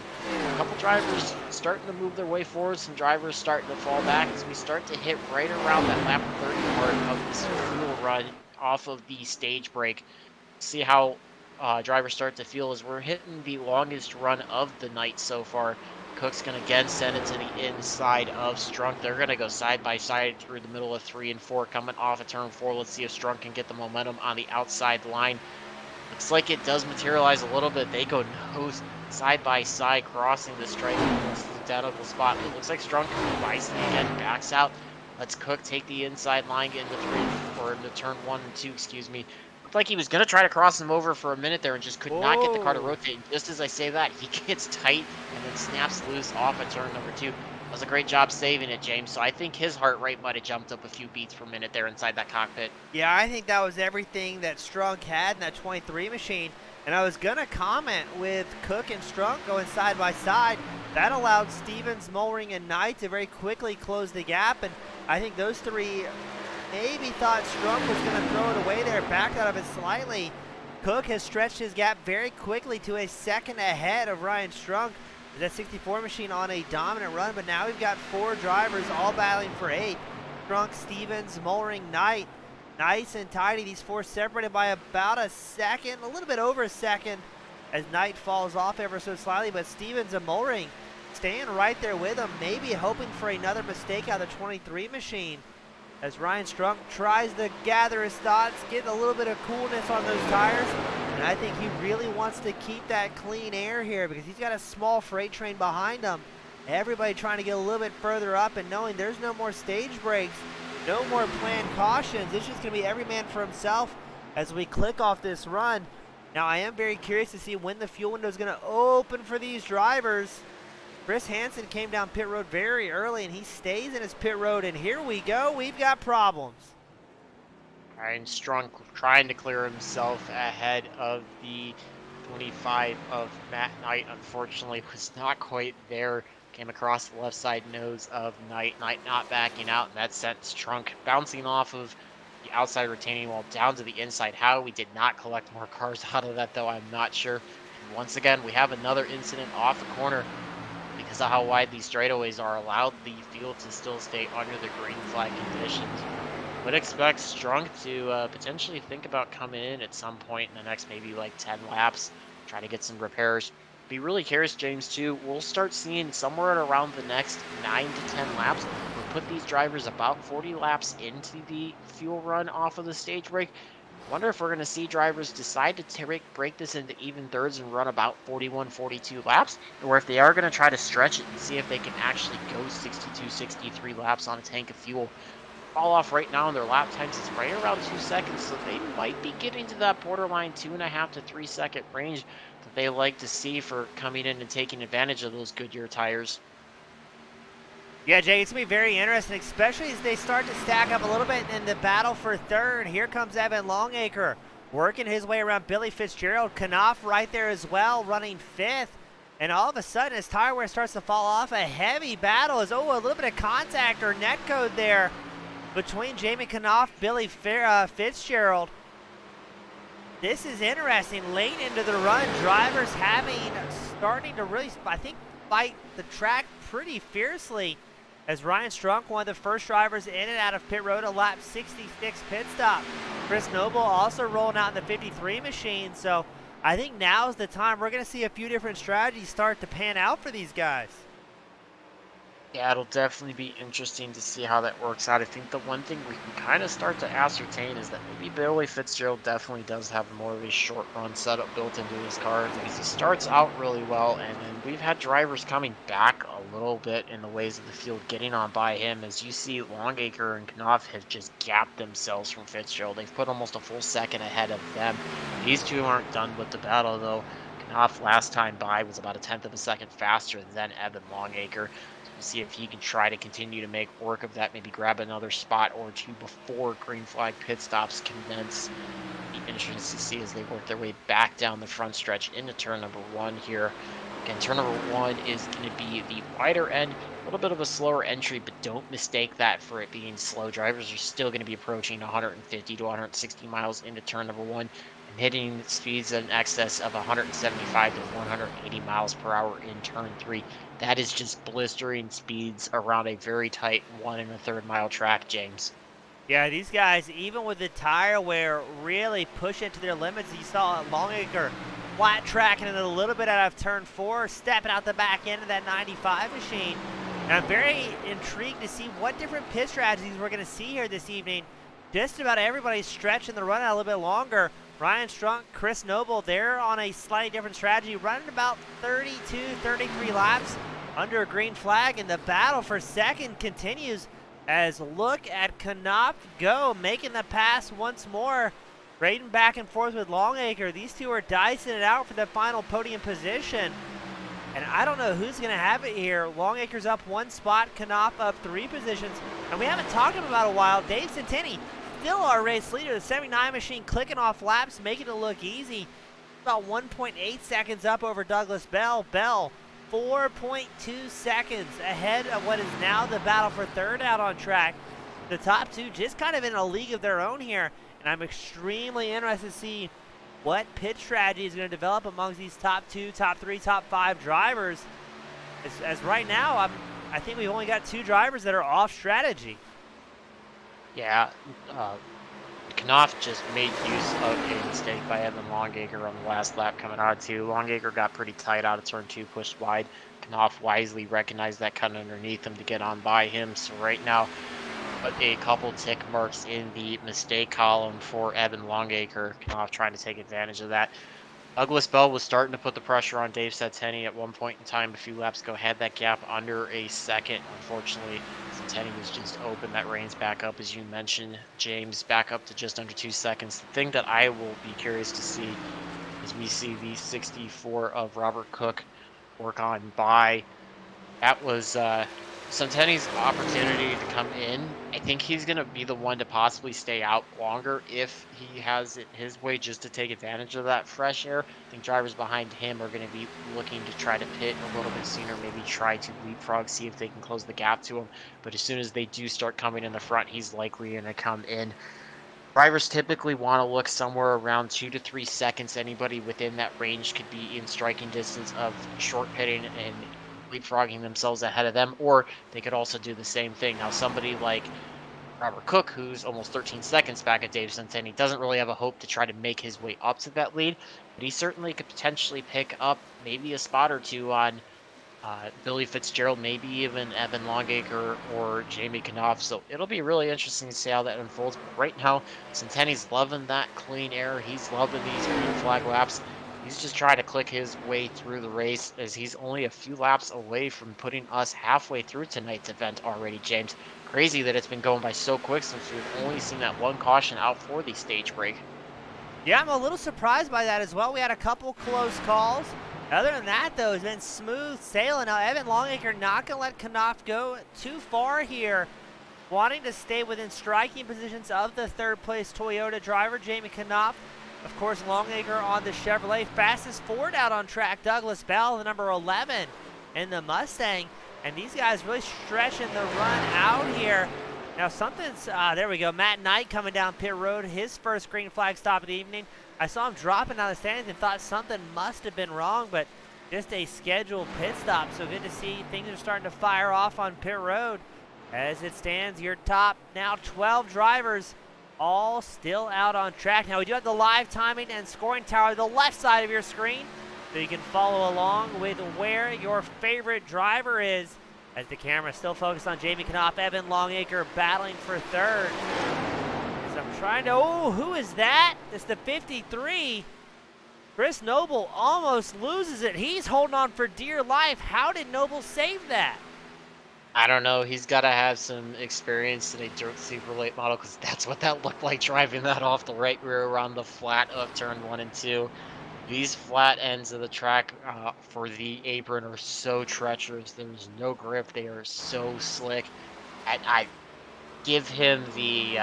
A couple drivers starting to move their way forward, some drivers starting to fall back as we start to hit right around that lap 30 mark of this fuel run off of the stage break. See how drivers start to feel as we're hitting the longest run of the night so far. Cook's going to again send it to the inside of Strunk. They're going to go side by side through the middle of 3 and 4 coming off of turn 4. Let's see if Strunk can get the momentum on the outside line. Looks like it does materialize a little bit. They go nose side by side, crossing the stripe in this identical spot. It looks like Strunk wisely again backs out. Lets Cook take the inside line, get into 3 or into turn 1 and 2, excuse me. Looked like he was going to try to cross him over for a minute there and just could not get the car to rotate. And just as I say that, he gets tight and then snaps loose off at turn number 2. Does a great job saving it, James. So I think his heart rate might have jumped up a few beats per minute there inside that cockpit. Yeah, I think that was everything that Strunk had in that 23 machine. And I was going to comment with Cook and Strunk going side by side. That allowed Stevens, Mooring, and Knight to very quickly close the gap. And I think those 3 maybe thought Strunk was going to throw it away there, backed out of it slightly. Cook has stretched his gap very quickly to a second ahead of Ryan Strunk. That 64 machine on a dominant run, but now we've got 4 drivers all battling for 8. Strunk, Stevens, Mollering, Knight. Nice and tidy. These 4 separated by about a second, a little bit over a second, as Knight falls off ever so slightly, but Stevens and Mollering staying right there with him, maybe hoping for another mistake out of the 23 machine. As Ryan Strunk tries to gather his thoughts, get a little bit of coolness on those tires, and I think he really wants to keep that clean air here because he's got a small freight train behind him. Everybody trying to get a little bit further up and knowing there's no more stage breaks, no more planned cautions. It's just going to be every man for himself as we click off this run. Now, I am very curious to see when the fuel window is going to open for these drivers. Chris Hansen came down pit road very early, and he stays in his pit road, and here we go. We've got problems. Ryan Strunk trying to clear himself ahead of the 25 of Matt Knight. Unfortunately, was not quite there. Came across the left side nose of Knight. Knight not backing out, and that sent Strunk bouncing off of the outside retaining wall down to the inside. How we did not collect more cars out of that, though, I'm not sure. And once again, we have another incident off the corner. Because of how wide these straightaways are, allowed the field to still stay under the green flag conditions. Would expect Strunk to potentially think about coming in at some point in the next maybe like 10 laps, try to get some repairs. Be really curious, James, too. We'll start seeing somewhere at around the next 9 to 10 laps. We'll put these drivers about 40 laps into the fuel run off of the stage break. Wonder if we're going to see drivers decide to break this into even thirds and run about 41, 42 laps, or if they are going to try to stretch it and see if they can actually go 62, 63 laps on a tank of fuel. Fall off right now in their lap times is right around 2 seconds, so they might be getting to that borderline 2.5 to 3 second range that they like to see for coming in and taking advantage of those Goodyear tires. Yeah, Jay, it's going to be very interesting, especially as they start to stack up a little bit in the battle for third. Here comes Evan Longacre working his way around Billy Fitzgerald. Knopp right there as well, running 5th. And all of a sudden, as tire wear starts to fall off, a heavy battle is, a little bit of contact or net code there between Jamie Knopp, Billy Fitzgerald. This is interesting. Late into the run, drivers starting to really, I think, fight the track pretty fiercely. As Ryan Strunk, one of the first drivers in and out of pit road, a lap 66 pit stop. Chris Noble also rolling out in the 53 machine. So I think now's the time. We're going to see a few different strategies start to pan out for these guys. Yeah, it'll definitely be interesting to see how that works out. I think the one thing we can kind of start to ascertain is that maybe Billy Fitzgerald definitely does have more of a short run setup built into his car because he starts out really well, and then we've had drivers coming back a little bit in the ways of the field getting on by him. As you see, Longacre and Knopf have just gapped themselves from Fitzgerald. They've put almost a full second ahead of them. These two aren't done with the battle, though. Knopf last time by was about 1/10 of a second faster than Evan Longacre. See if he can try to continue to make work of that, maybe grab another spot or two before green flag pit stops commence. Be interesting to see as they work their way back down the front stretch into turn number 1 here. Again, turn number 1 is going to be the wider end, a little bit of a slower entry, but don't mistake that for it being slow. Drivers are still going to be approaching 150 to 160 miles into turn number 1 and hitting speeds in excess of 175 to 180 miles per hour in turn 3. That is just blistering speeds around a very tight 1 1/3 mile track, James. Yeah, these guys, even with the tire wear, really push it to their limits. You saw Longacre flat tracking it a little bit out of turn 4, stepping out the back end of that 95 machine. And I'm very intrigued to see what different pit strategies we're going to see here this evening. Just about everybody's stretching the run out a little bit longer. Ryan Strunk, Chris Noble, they're on a slightly different strategy, running about 32, 33 laps under a green flag, and the battle for second continues as look at Knopp go, making the pass once more. Raiding back and forth with Longacre. These two are dicing it out for the final podium position. And I don't know who's going to have it here. Longacre's up 1 spot, Knopp up 3 positions. And we haven't talked about a while. Dave Centenni, still our race leader. The 79 machine clicking off laps, making it look easy. About 1.8 seconds up over Douglas Bell. Bell, 4.2 seconds ahead of what is now the battle for third out on track. The top two just kind of in a league of their own here, and I'm extremely interested to see what pit strategy is going to develop amongst these top two, top three, top five drivers. As right now, I think we've only got two drivers that are off strategy. Yeah, Knopp just made use of a mistake by Evan Longacre on the last lap coming out of 2. Longacre got pretty tight out of turn 2, pushed wide. Knopp wisely recognized that cut underneath him to get on by him. So right now, put a couple tick marks in the mistake column for Evan Longacre. Knopp trying to take advantage of that. Douglas Bell was starting to put the pressure on Dave Centenni at one point in time. A few laps ago, had that gap under a second. Unfortunately, Centenni was just open. That reins back up, as you mentioned, James, back up to just under 2 seconds. The thing that I will be curious to see is we see the 64 of Robert Cook work on by. That was Centenni's opportunity to come in. I think he's going to be the one to possibly stay out longer if he has it his way, just to take advantage of that fresh air. I think drivers behind him are going to be looking to try to pit a little bit sooner, maybe try to leapfrog, see if they can close the gap to him. But as soon as they do start coming in the front, he's likely going to come in. Drivers typically want to look somewhere around 2 to 3 seconds. Anybody within that range could be in striking distance of short pitting and leapfrogging themselves ahead of them, or they could also do the same thing. Now, somebody like Robert Cook, who's almost 13 seconds back at Dave Centenni, doesn't really have a hope to try to make his way up to that lead, but he certainly could potentially pick up maybe a spot or two on Billy Fitzgerald, maybe even Evan Longacre or Jamie Knopp. So it'll be really interesting to see how that unfolds. But right now, Centenni's loving that clean air. He's loving these green flag laps. He's just trying to click his way through the race, as he's only a few laps away from putting us halfway through tonight's event already, James. Crazy that it's been going by so quick since we've only seen that one caution out for the stage break. Yeah, I'm a little surprised by that as well. We had a couple close calls. Other than that, though, it's been smooth sailing. Now, Evan Longacre not going to let Knopp go too far here, wanting to stay within striking positions of the third-place Toyota driver, Jamie Knopp. Of course, Longacre on the Chevrolet. Fastest Ford out on track, Douglas Bell, the number 11 in the Mustang. And these guys really stretching the run out here. Now something's, there we go, Matt Knight coming down pit road, his first green flag stop of the evening. I saw him dropping down the stands and thought something must have been wrong, but just a scheduled pit stop. So good to see things are starting to fire off on pit road. As it stands, your top now 12 drivers all still out on track. Now we do have the live timing and scoring tower to the left side of your screen, so you can follow along with where your favorite driver is, as the camera is still focused on Jamie Knopp, Evan Longacre battling for third. As I'm trying to, oh, who is that? It's the 53. Chris Noble almost loses it. He's holding on for dear life. How did Noble save that? I don't know. He's got to have some experience in a dirt super late model, because that's what that looked like, driving that off the right rear around the flat of turn 1 and 2. These flat ends of the track for the apron are so treacherous. There's no grip. They are so slick. I give him the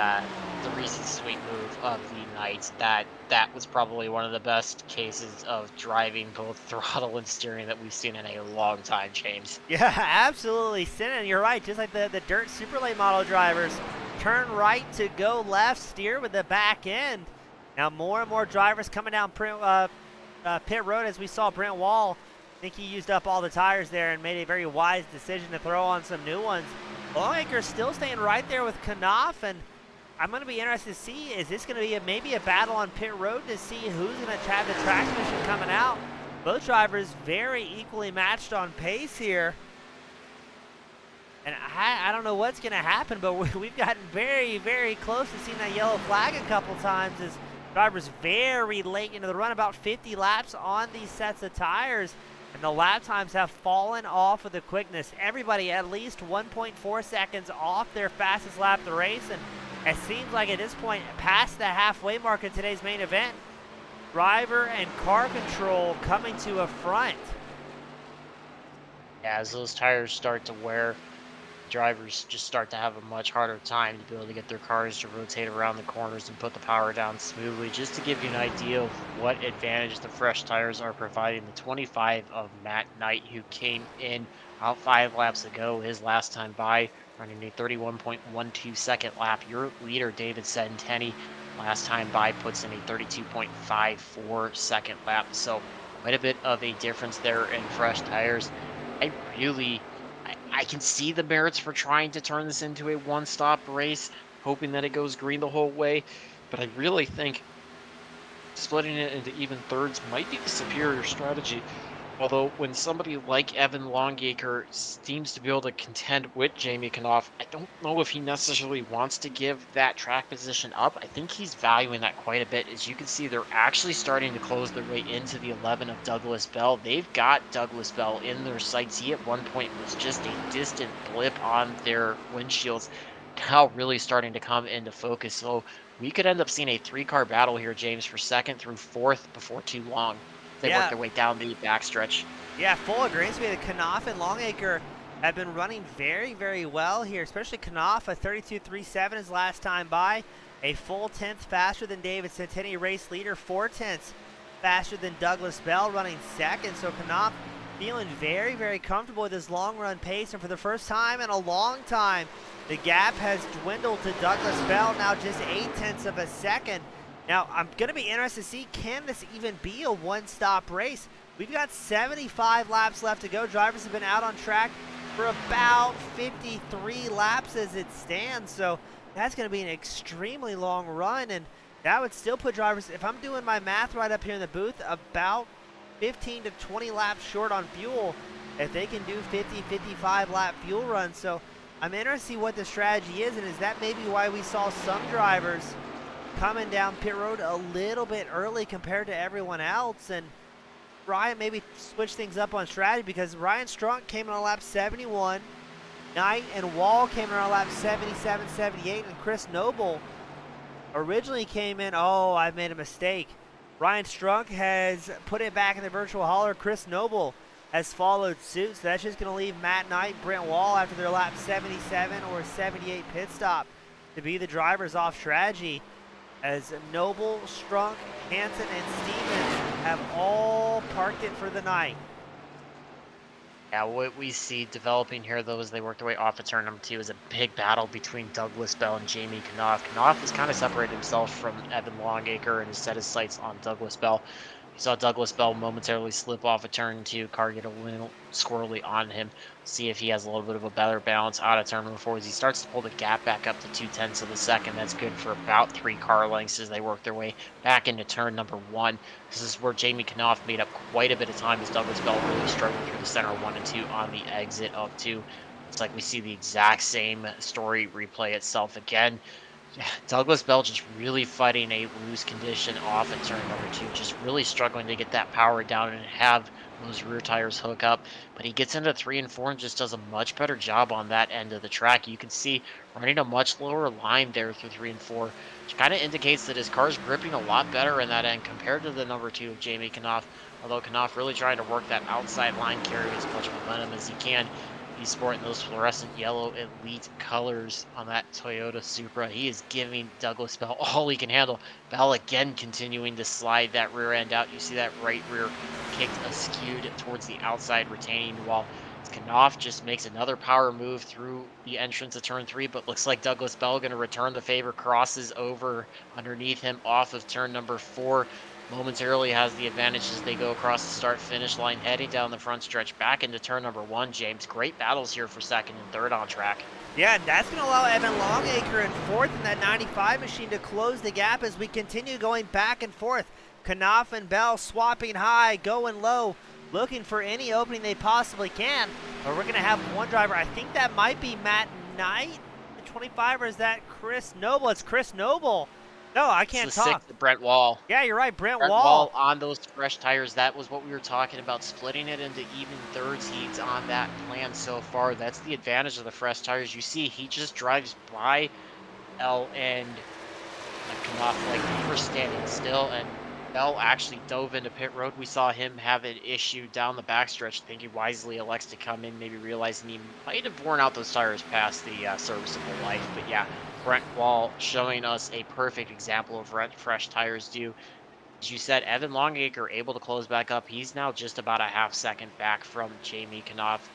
recent sweet move of the night. That was probably one of the best cases of driving both throttle and steering that we've seen in a long time, James. Yeah, absolutely. Sinan, you're right. Just like the dirt super late model drivers, turn right to go left, steer with the back end. Now more and more drivers coming down pit road, as we saw Brent Wall. I think he used up all the tires there and made a very wise decision to throw on some new ones. Longacre still staying right there with Knopp, and I'm going to be interested to see, is this going to be maybe a battle on pit road to see who's going to have the track mission coming out. Both drivers very equally matched on pace here. And I don't know what's going to happen, but we've gotten very, very close to seeing that yellow flag a couple times, as drivers very late into the run, about 50 laps on these sets of tires, and the lap times have fallen off of the quickness. Everybody at least 1.4 seconds off their fastest lap of the race, and it seems like at this point, past the halfway mark of today's main event, driver and car control coming to a front. Yeah, as those tires start to wear, drivers just start to have a much harder time to be able to get their cars to rotate around the corners and put the power down smoothly. Just to give you an idea of what advantage the fresh tires are providing, the 25 of Matt Knight, who came in about 5 laps ago, his last time by, running a 31.12 second lap. Your leader, David Centenni, last time by puts in a 32.54 second lap. So quite a bit of a difference there in fresh tires. I really, I can see the merits for trying to turn this into a one-stop race, hoping that it goes green the whole way. But I really think splitting it into even thirds might be the superior strategy. Although when somebody like Evan Longacre seems to be able to contend with Jamie Knopf, I don't know if he necessarily wants to give that track position up. I think he's valuing that quite a bit. As you can see, they're actually starting to close their way into the 11 of Douglas Bell. They've got Douglas Bell in their sights. He at one point was just a distant blip on their windshields. Now really starting to come into focus. So we could end up seeing a three-car battle here, James, for second through fourth before too long. They work Yeah, their way down the backstretch. yeah, full agreement with you. Knopf and Longacre have been running very, very well here, especially Knopf, a 32.37 his last time by, a full tenth faster than David Centenni, race leader, 4/10 faster than Douglas Bell, running second. So Knopf feeling very, very comfortable with his long run pace, and for the first time in a long time, the gap has dwindled to Douglas Bell, now just 8/10 of a second. Now, I'm going to be interested to see, can this even be a one-stop race? We've got 75 laps left to go. Drivers have been out on track for about 53 laps as it stands, so that's going to be an extremely long run, and that would still put drivers, if I'm doing my math right up here in the booth, about 15 to 20 laps short on fuel if they can do 50, 55 lap fuel runs. So I'm interested to see what the strategy is, and is that maybe why we saw some drivers coming down pit road a little bit early compared to everyone else, and Ryan maybe switch things up on strategy, because Ryan Strunk came in on lap 71, Knight and Wall came in on lap 77, 78, and Chris Noble originally came in, oh, I made a mistake. Ryan Strunk has put it back in the virtual hauler. Chris Noble has followed suit, so that's just going to leave Matt Knight, Brent Wall after their lap 77 or 78 pit stop to be the drivers off strategy, as Noble, Strunk, Hansen, and Stevens have all parked it for the night. Yeah, what we see developing here, though, as they work their way off of turn number 2, is a big battle between Douglas Bell and Jamie Knopf. Knopf has kind of separated himself from Evan Longacre and has set his sights on Douglas Bell. You saw Douglas Bell momentarily slip off a turn 2, car get a little squirrely on him. See if he has a little bit of a better balance out of turn number 4 as he starts to pull the gap back up to 2/10 of a second. That's good for about 3 car lengths as they work their way back into turn number 1. This is where Jamie Knopf made up quite a bit of time as Douglas Bell really struggled through the center 1 and 2 on the exit of 2. It's like we see the exact same story replay itself again. Yeah, Douglas Bell just really fighting a loose condition off at turn number 2, just really struggling to get that power down and have those rear tires hook up. But he gets into 3 and 4 and just does a much better job on that end of the track. You can see running a much lower line there through 3 and 4, which kind of indicates that his car's gripping a lot better in that end compared to the number 2 of Jamie Knopf. Although Knopf really trying to work that outside line, carry as much momentum as he can. He's sporting those fluorescent yellow elite colors on that Toyota Supra. He is giving Douglas Bell all he can handle. Bell again continuing to slide that rear end out. You see that right rear kicked askew towards the outside retaining wall. Knopf just makes another power move through the entrance of turn 3, but looks like Douglas Bell going to return the favor, crosses over underneath him off of turn number 4. Momentarily has the advantage as they go across the start-finish line, heading down the front stretch back into turn number 1, James. Great battles here for second and third on track. Yeah, and that's going to allow Evan Longacre in fourth in that 95 machine to close the gap as we continue going back and forth. Knopf and Bell swapping high, going low, looking for any opening they possibly can. But we're going to have one driver. I think that might be Matt Knight, the 25, or is that Chris Noble? It's Chris Noble. No, I can't it's the talk. Sixth, Brent Wall. Yeah, you're right, Brent Wall Wall. on those fresh tires. That was what we were talking about, splitting it into even thirds heats on that plan so far. That's the advantage of the fresh tires. You see, he just drives by L and Knopf like he were standing still, and Bell actually dove into pit road. We saw him have an issue down the backstretch. I think he wisely elects to come in, maybe realizing he might have worn out those tires past the serviceable life. But yeah, Brent Wall showing us a perfect example of what fresh tires do. As you said, Evan Longacre able to close back up. He's now just about a half second back from Jamie Knopf.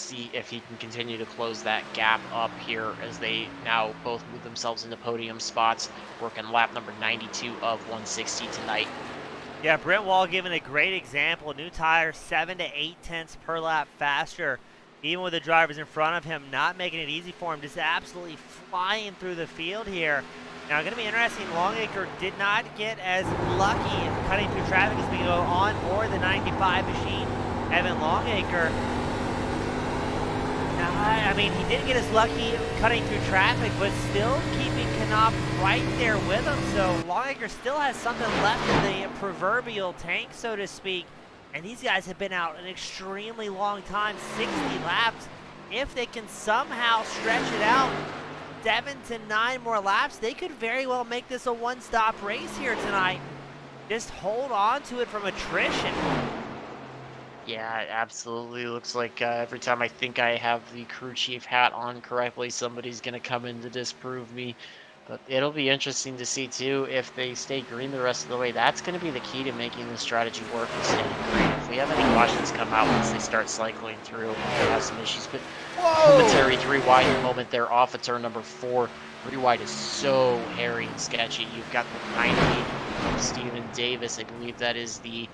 see if he can continue to close that gap up here as they now both move themselves into podium spots, working lap number 92 of 160 tonight. Yeah, Brent Wall giving a great example. New tires, 7 to 8 tenths per lap faster. Even with the drivers in front of him, not making it easy for him, just absolutely flying through the field here. Now, going to be interesting, Longacre did not get as lucky in cutting through traffic as we go on board the 95 machine. Evan Longacre, I mean, he didn't get as lucky cutting through traffic, but still keeping Knopp right there with him. So Longacre still has something left in the proverbial tank, so to speak. And these guys have been out an extremely long time, 60 laps. If they can somehow stretch it out 7 to 9 more laps, they could very well make this a one-stop race here tonight. Just hold on to it from attrition. Yeah, it absolutely looks like every time I think I have the crew chief hat on correctly, somebody's going to come in to disprove me. But it'll be interesting to see, too, if they stay green the rest of the way. That's going to be the key to making this strategy work, is staying green. If we have any cautions come out once they start cycling through, we'll have some issues. But momentary 3 wide moment there off of turn number 4. 3 wide is so hairy and sketchy. You've got the 98 of Stephen Davis. I believe that is the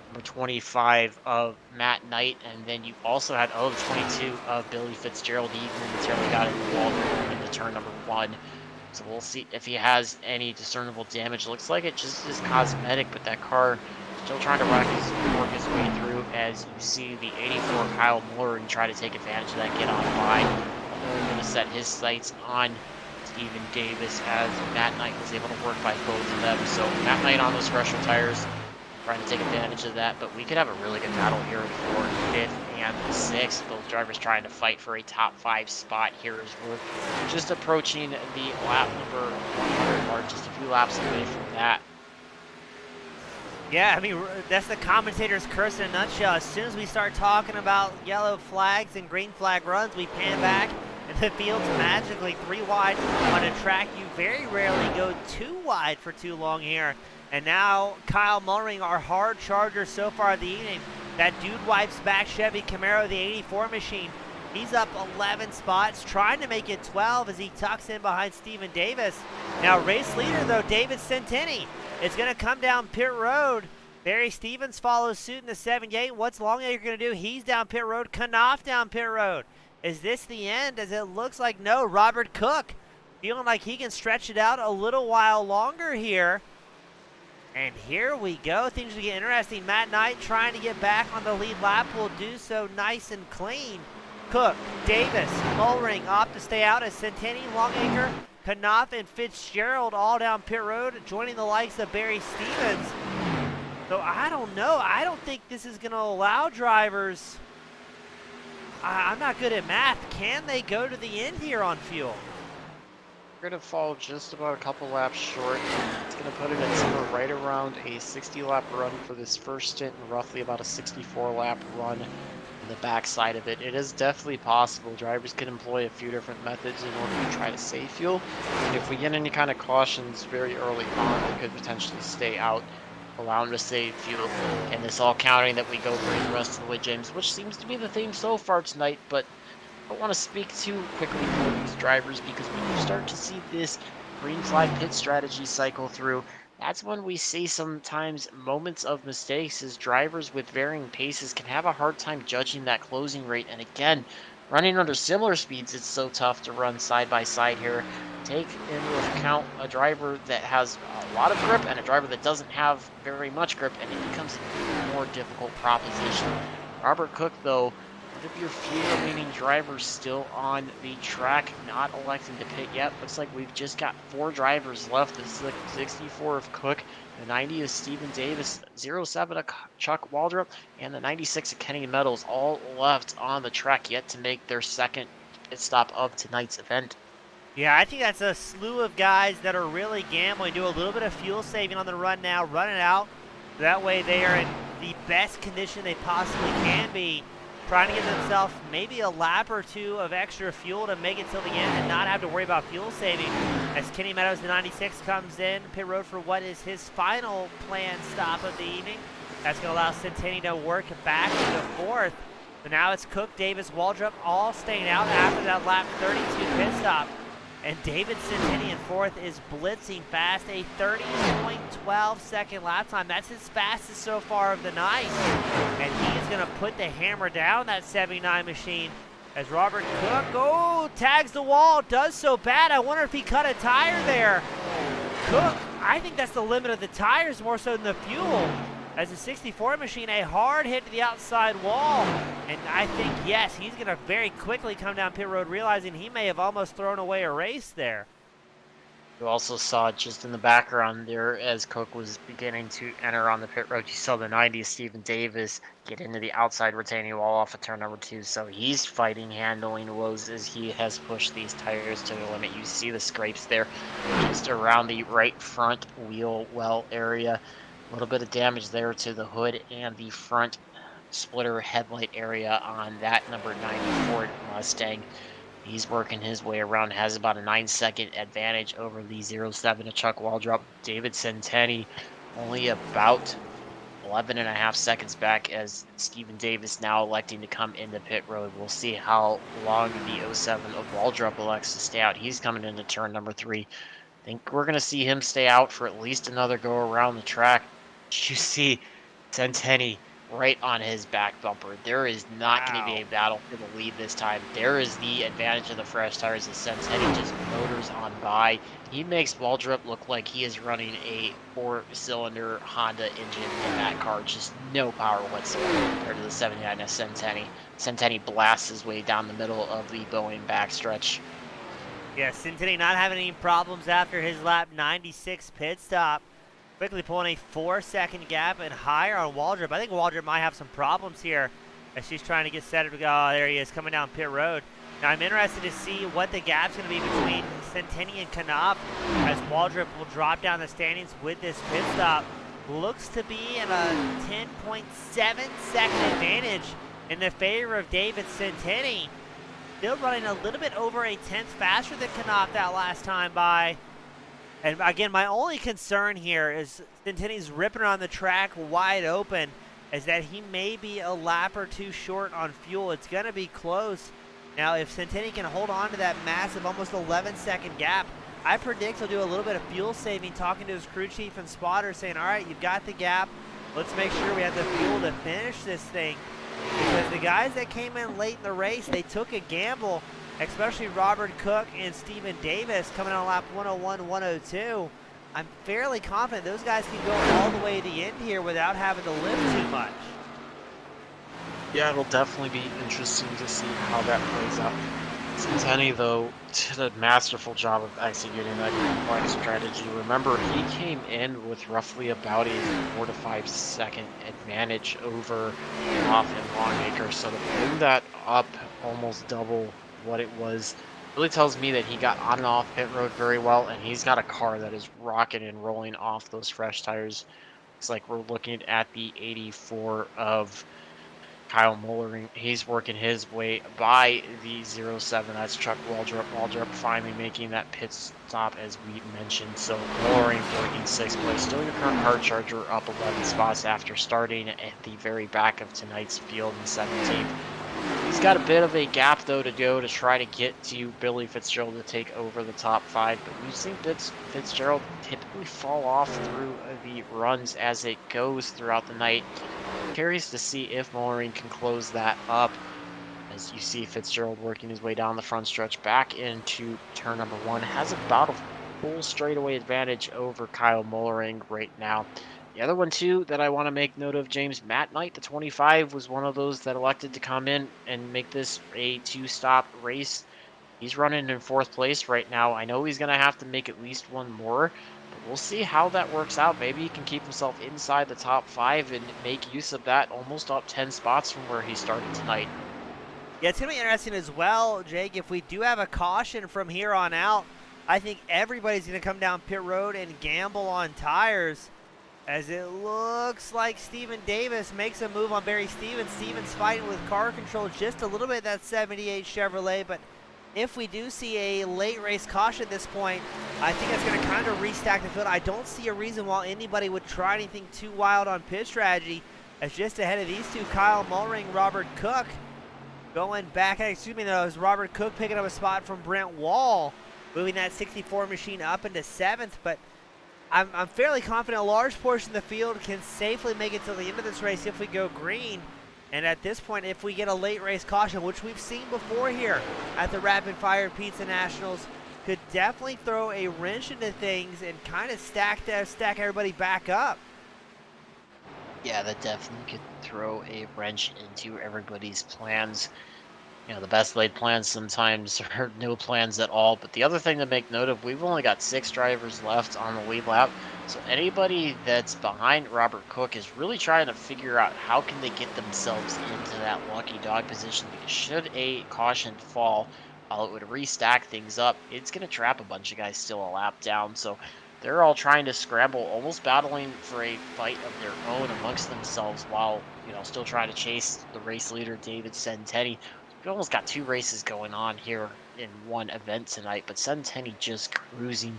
number 25 of Matt Knight, and then you also had the 22 of Billy Fitzgerald. He momentarily got in the wall into turn number 1. So we'll see if he has any discernible damage. Looks like it just is cosmetic, but that car still trying to work his way through, as you see the 84 Kyle Muller and try to take advantage of that get on by. Muller going to set his sights on Stephen Davis, as Matt Knight was able to work by both of them. So Matt Knight on those fresher tires, trying to take advantage of that, but we could have a really good battle here in 4th, 5th, and 6th. Both drivers trying to fight for a top 5 spot here as we're just approaching the lap number 100 mark, just a few laps away from that. Yeah, I mean, that's the commentator's curse in a nutshell. As soon as we start talking about yellow flags and green flag runs, we pan back, and the field's magically 3 wide on a track you very rarely go 2 wide for too long here. And now Kyle Mullering, our hard charger so far of the evening. That dude wipes back Chevy Camaro, the 84 machine. He's up 11 spots, trying to make it 12 as he tucks in behind Stephen Davis. Now race leader, though, David Centenni, is going to come down pit road. Barry Stevens follows suit in the 78. What's Longacre going to do? He's down pit road. Knopp down pit road. Is this the end? As it looks like no. Robert Cook feeling like he can stretch it out a little while longer here. And here we go. Things will get interesting. Matt Knight trying to get back on the lead lap will do so nice and clean. Cook, Davis, Mullering opt to stay out as Centenni, Longacre, Knopp, and Fitzgerald all down pit road, joining the likes of Barry Stevens. So I don't know. I don't think this is going to allow drivers. I'm not good at math. Can they go to the end here on fuel? We're going to fall just about a couple laps short. It's going to put it at somewhere right around a 60-lap run for this first stint and roughly about a 64-lap run on the backside of it. It is definitely possible. Drivers can employ a few different methods in order to try to save fuel. And if we get any kind of cautions very early on, they could potentially stay out, allow them to save fuel. And this all counting that we go green the rest of the way, James, which seems to be the theme so far tonight, but I don't want to speak too quickly for these drivers, because when you start to see this green flag pit strategy cycle through, that's when we see sometimes moments of mistakes, as drivers with varying paces can have a hard time judging that closing rate. And again, running under similar speeds, it's so tough to run side by side here. Take into account a driver that has a lot of grip and a driver that doesn't have very much grip, and it becomes an even more difficult proposition. Robert Cook, though, of your few remaining drivers still on the track, not electing to pit yet. Looks like we've just got 4 drivers left. The 64 of Cook, the 90 of Stephen Davis, 07 of Chuck Waldrop, and the 96 of Kenny Meadows, all left on the track, yet to make their second pit stop of tonight's event. Yeah, I think that's a slew of guys that are really gambling, do a little bit of fuel saving on the run now, run it out. That way they are in the best condition they possibly can be, trying to give themselves maybe a lap or 2 of extra fuel to make it till the end and not have to worry about fuel saving. As Kenny Meadows, the 96, comes in pit road for what is his final planned stop of the evening. That's going to allow Centenni to work back into 4th. So now it's Cook, Davis, Waldrop all staying out after that lap 32 pit stop. And David Centenni in fourth is blitzing fast, a 30.12 second lap time. That's his fastest so far of the night. And he is going to put the hammer down that 79 machine as Robert Cook, tags the wall, does so bad. I wonder if he cut a tire there. Cook, I think that's the limit of the tires more so than the fuel. As a 64 machine, a hard hit to the outside wall. And I think, yes, he's going to very quickly come down pit road, realizing he may have almost thrown away a race there. You also saw just in the background there as Cook was beginning to enter on the pit road, you saw the 90 Stephen Davis get into the outside retaining wall off of turn number 2. So he's fighting handling woes as he has pushed these tires to the limit. You see the scrapes there just around the right front wheel well area. A little bit of damage there to the hood and the front splitter headlight area on that number 90 Ford Mustang. He's working his way around, has about a 9-second advantage over the 07 to Chuck Waldrop. David Centenni only about 11.5 seconds back as Stephen Davis now electing to come into pit road. We'll see how long the 07 of Waldrop elects to stay out. He's coming into turn number 3. I think we're going to see him stay out for at least another go around the track. You see Centenni right on his back bumper. There is not going to be a battle for the lead this time. There is the advantage of the fresh tires as Centenni just motors on by. He makes Waldrop look like he is running a 4-cylinder Honda engine in that car. Just no power whatsoever compared to the 79 Centenni. Centenni blasts his way down the middle of the Boeing backstretch. Yeah, Centenni not having any problems after his lap 96 pit stop. Quickly pulling a 4-second gap and higher on Waldrop. I think Waldrop might have some problems here as she's trying to get set up to go. Oh, there he is coming down pit road. Now I'm interested to see what the gap's going to be between Centenni and Knopp as Waldrop will drop down the standings with this pit stop. Looks to be in a 10.7 second advantage in the favor of David Centenni. Still running a little bit over a tenth faster than Knopp that last time by. And again, my only concern here is Centenni's ripping around the track wide open, is that he may be a lap or two short on fuel. It's going to be close. Now, if Centenni can hold on to that massive, almost 11-second gap, I predict he'll do a little bit of fuel saving, talking to his crew chief and spotter, saying, all right, you've got the gap. Let's make sure we have the fuel to finish this thing. Because the guys that came in late in the race, they took a gamble, especially Robert Cook and Stephen Davis coming on lap 101, 102. I'm fairly confident those guys can go all the way to the end here without having to lift too much. Yeah, it'll definitely be interesting to see how that plays out. Centenni, though, did a masterful job of executing that complex strategy. Remember, he came in with roughly about a 4 to 5 second advantage over Knopp and Longacre, so to bring that up almost double what it was really tells me that he got on and off pit road very well, and he's got a car that is rocking and rolling off those fresh tires. It's like we're looking at the 84 of Kyle Mullering. He's working his way by the 07. That's Chuck Waldrop. Waldrop finally making that pit stop as we mentioned. So Mullering working 6th place. Still your current hard charger up 11 spots after starting at the very back of tonight's field in 17th. He's got a bit of a gap, though, to go to try to get to Billy Fitzgerald to take over the top 5. But we've seen Fitzgerald typically fall off through the runs as it goes throughout the night. Curious to see if Mullering can close that up. As you see Fitzgerald working his way down the front stretch back into turn number 1. Has about a full straightaway advantage over Kyle Mullering right now. The other one, too, that I want to make note of, James, Matt Knight, the 25, was one of those that elected to come in and make this a 2-stop race. He's running in 4th place right now. I know he's going to have to make at least one more, but we'll see how that works out. Maybe he can keep himself inside the top 5 and make use of that, almost up 10 spots from where he started tonight. Yeah, it's going to be interesting as well, Jake. If we do have a caution from here on out, I think everybody's going to come down pit road and gamble on tires. As it looks like Stephen Davis makes a move on Barry Stevens. Stevens fighting with car control just a little bit, that 78 Chevrolet. But if we do see a late race caution at this point, I think it's going to kind of restack the field. I don't see a reason why anybody would try anything too wild on pit strategy. As just ahead of these two, Kyle Mullering, Robert Cook. Going back, excuse me, that was Robert Cook picking up a spot from Brent Wall, moving that 64 machine up into 7th, but I'm fairly confident a large portion of the field can safely make it to the end of this race if we go green. And at this point, if we get a late race caution, which we've seen before here at the Rapid Fire Pizza Nationals, could definitely throw a wrench into things and kind of stack everybody back up. Yeah, that definitely could throw a wrench into everybody's plans. You know, the best laid plans sometimes are no plans at all. But the other thing to make note of, we've only got 6 drivers left on the lead lap. So anybody that's behind Robert Cook is really trying to figure out how can they get themselves into that lucky dog position. Because should a caution fall, while it would restack things up, it's going to trap a bunch of guys still a lap down. So they're all trying to scramble, almost battling for a fight of their own amongst themselves while, you know, still trying to chase the race leader, David Centenni. We almost got 2 races going on here in one event tonight, but Centenni just cruising.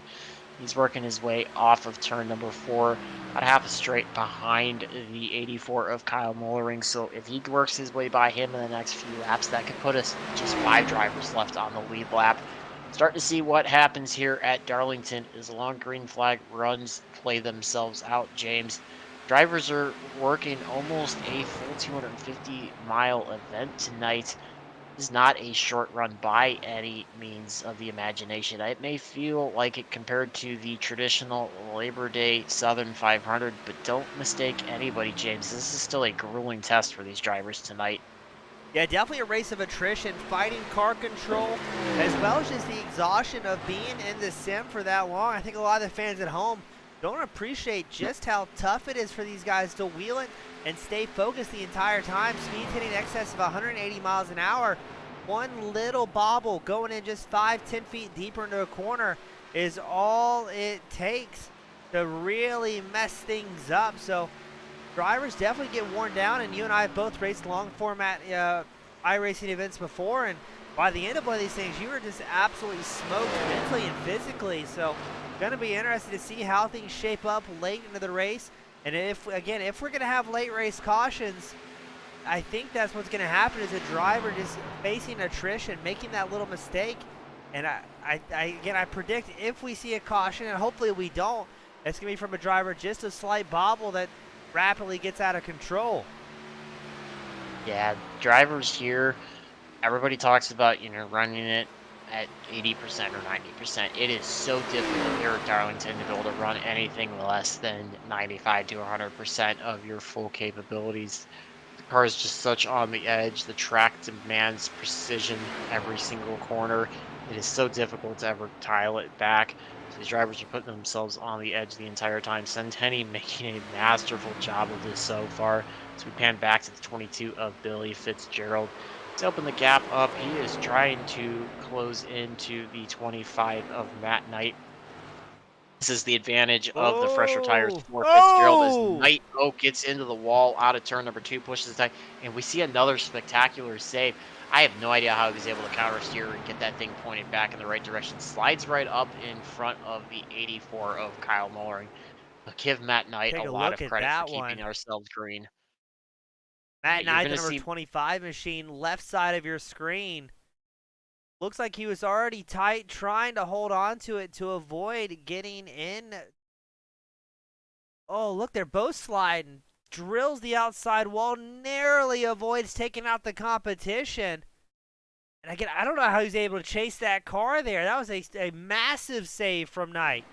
He's working his way off of turn number 4, about half a straight behind the 84 of Kyle Mullering. So if he works his way by him in the next few laps, that could put us just 5 drivers left on the lead lap. Starting to see what happens here at Darlington as the long green flag runs play themselves out, James. Drivers are working almost a full 250-mile event tonight. Is not a short run by any means of the imagination. It may feel like it compared to the traditional Labor Day Southern 500, but don't mistake anybody, James. This is still a grueling test for these drivers tonight. Yeah, definitely a race of attrition, fighting car control, as well as just the exhaustion of being in the sim for that long. I think a lot of the fans at home don't appreciate just how tough it is for these guys to wheel it and stay focused the entire time. Speed hitting in excess of 180 miles an hour. One little bobble going in just 5-10 feet deeper into a corner is all it takes to really mess things up. So drivers definitely get worn down, and you and I have both raced long format iRacing events before, and by the end of one of these things, you were just absolutely smoked mentally and physically. So going to be interested to see how things shape up late into the race. And if we're going to have late race cautions, I think that's what's going to happen is a driver just facing attrition, making that little mistake. And I predict if we see a caution, and hopefully we don't, it's going to be from a driver just a slight bobble that rapidly gets out of control. Yeah, drivers here, everybody talks about, you know, running it at 80% or 90%. It is so difficult here at Darlington to be able to run anything less than 95 to 100% of your full capabilities. The car is just such on the edge. The track demands precision every single corner. It is so difficult to ever dial it back. So these drivers are putting themselves on the edge the entire time. Centenni making a masterful job of this so far. So we pan back to the 22 of Billy Fitzgerald. To open the gap up, he is trying to close into the 25 of Matt Knight. This is the advantage of the fresher tires for Fitzgerald as Knight gets into the wall out of turn number 2, pushes the tire, and we see another spectacular save. I have no idea how he was able to counter steer and get that thing pointed back in the right direction. Slides right up in front of the 84 of Kyle Mullering. But give Matt Knight a lot of credit for keeping ourselves green. Matt Knight, the number 25 machine, left side of your screen. Looks like he was already tight, trying to hold on to it to avoid getting in. Oh, look, they're both sliding. Drills the outside wall, narrowly avoids taking out the competition. And again, I don't know how he was able to chase that car there. That was a massive save from Knight.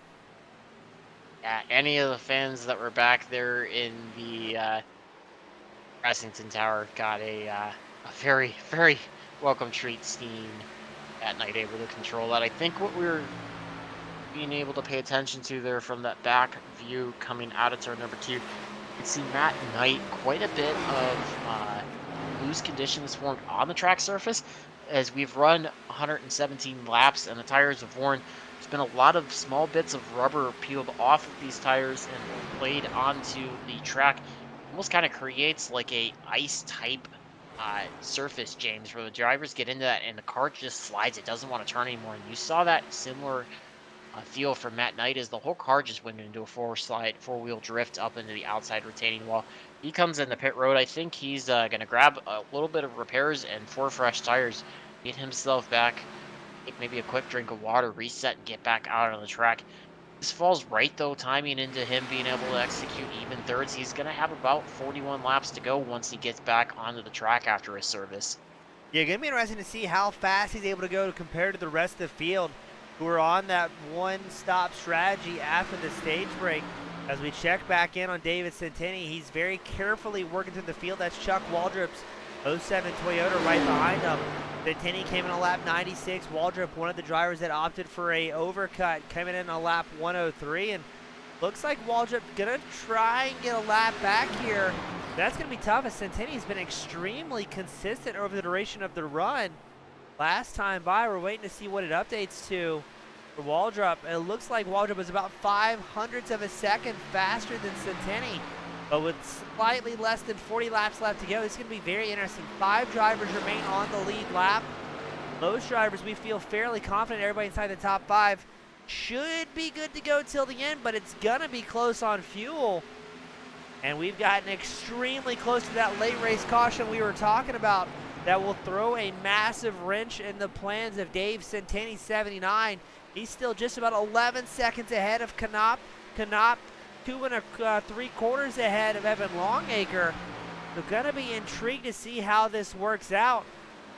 Yeah, any of the fans that were back there in the Racington Tower got a very, very welcome treat seeing that Knight able to control that. I think what we were being able to pay attention to there from that back view coming out of turn number 2, you can see Matt Knight quite a bit of loose conditions formed on the track surface. As we've run 117 laps and the tires have worn, there's been a lot of small bits of rubber peeled off of these tires and laid onto the track. Almost kind of creates like a ice type surface, James, where the drivers get into that and the car just slides. It doesn't want to turn anymore. And you saw that similar feel for Matt Knight is the whole car just went into a four-wheel drift up into the outside retaining wall. He comes in the pit road. I think he's going to grab a little bit of repairs and 4 fresh tires, get himself back, take maybe a quick drink of water, reset, and get back out on the track. This falls right, though, timing into him being able to execute even thirds. He's going to have about 41 laps to go once he gets back onto the track after his service. Yeah, going to be interesting to see how fast he's able to go compared to the rest of the field who are on that one-stop strategy after the stage break. As we check back in on David Centenni, he's very carefully working through the field. That's Chuck Waldrop's 07 Toyota right behind him. Centenni came in on lap 96. Waldrop, one of the drivers that opted for a overcut, coming in on lap 103. And looks like Waldrop going to try and get a lap back here. That's going to be tough as Centenni's been extremely consistent over the duration of the run. Last time by, we're waiting to see what it updates to for Waldrop. It looks like Waldrop was about 0.05 of a second faster than Centenni, but with slightly less than 40 laps left to go. It's going to be very interesting. 5 drivers remain on the lead lap. Most drivers, we feel fairly confident everybody inside the top 5 should be good to go till the end, but it's going to be close on fuel. And we've gotten extremely close to that late race caution we were talking about that will throw a massive wrench in the plans of Dave Centenni, 79. He's still just about 11 seconds ahead of Knopp. Knopp 2 3/4 ahead of Evan Longacre. So gonna be intrigued to see how this works out.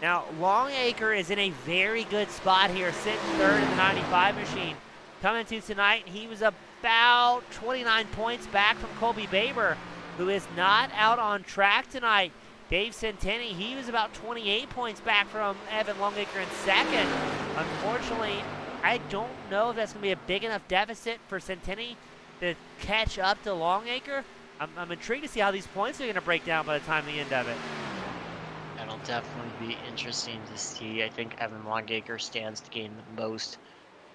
Now Longacre is in a very good spot here, sitting third in the 95 machine. Coming to tonight, he was about 29 points back from Colby Baber, who is not out on track tonight. Dave Centenni, he was about 28 points back from Evan Longacre in second. Unfortunately, I don't know if that's going to be a big enough deficit for Centenni to catch up to Longacre. I'm intrigued to see how these points are going to break down by the time the end of it. That'll definitely be interesting to see. I think Evan Longacre stands to gain the most.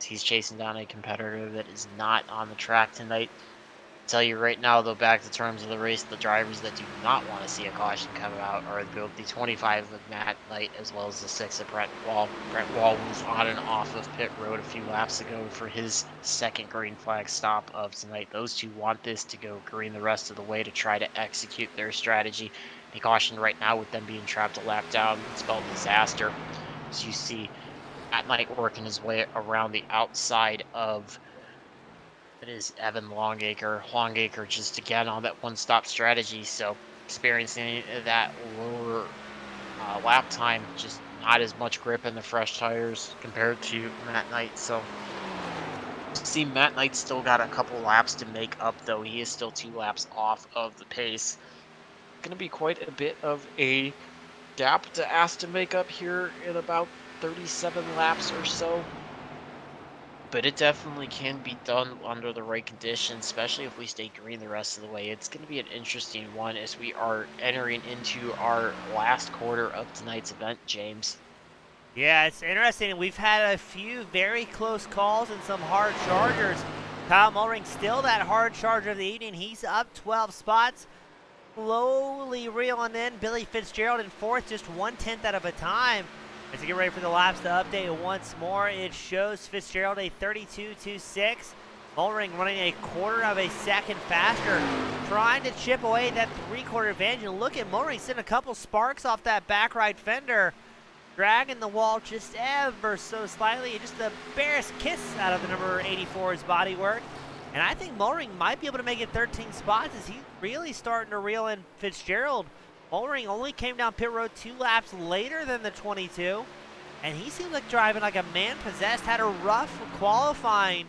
He's chasing down a competitor that is not on the track tonight. I'll tell you right now, though, back to terms of the race, the drivers that do not want to see a caution come out are the 25 of Matt Knight as well as the 6 of Brent Wall. Brent Wall was on and off of pit road a few laps ago for his second green flag stop of tonight. Those two want this to go green the rest of the way to try to execute their strategy. A caution right now with them being trapped a lap down would spell disaster. As you see, Matt Knight working his way around the outside of it is Evan Longacre. Longacre just again on that one-stop strategy, so experiencing that lower lap time, just not as much grip in the fresh tires compared to Matt Knight. So see, Matt Knight still got a couple laps to make up, though. He is still 2 laps off of the pace. Going to be quite a bit of a gap to ask to make up here in about 37 laps or so. But it definitely can be done under the right conditions, especially if we stay green the rest of the way. It's going to be an interesting one as we are entering into our last quarter of tonight's event, James. Yeah, it's interesting. We've had a few very close calls and some hard chargers. Kyle Mullring still that hard charger of the evening. He's up 12 spots. Slowly reeling in. Billy Fitzgerald in 4th, just 1/10 out of a time. As we get ready for the laps to update once more, it shows Fitzgerald a 32.26. Mullring running a 1/4 of a second faster, trying to chip away that 3/4 advantage. And look at Mullring sending a couple sparks off that back right fender, dragging the wall just ever so slightly. Just the barest kiss out of the number 84's bodywork. And I think Mullring might be able to make it 13 spots as he's really starting to reel in Fitzgerald. Mullring only came down pit road 2 laps later than the 22, and he seemed like driving like a man possessed. Had a rough qualifying.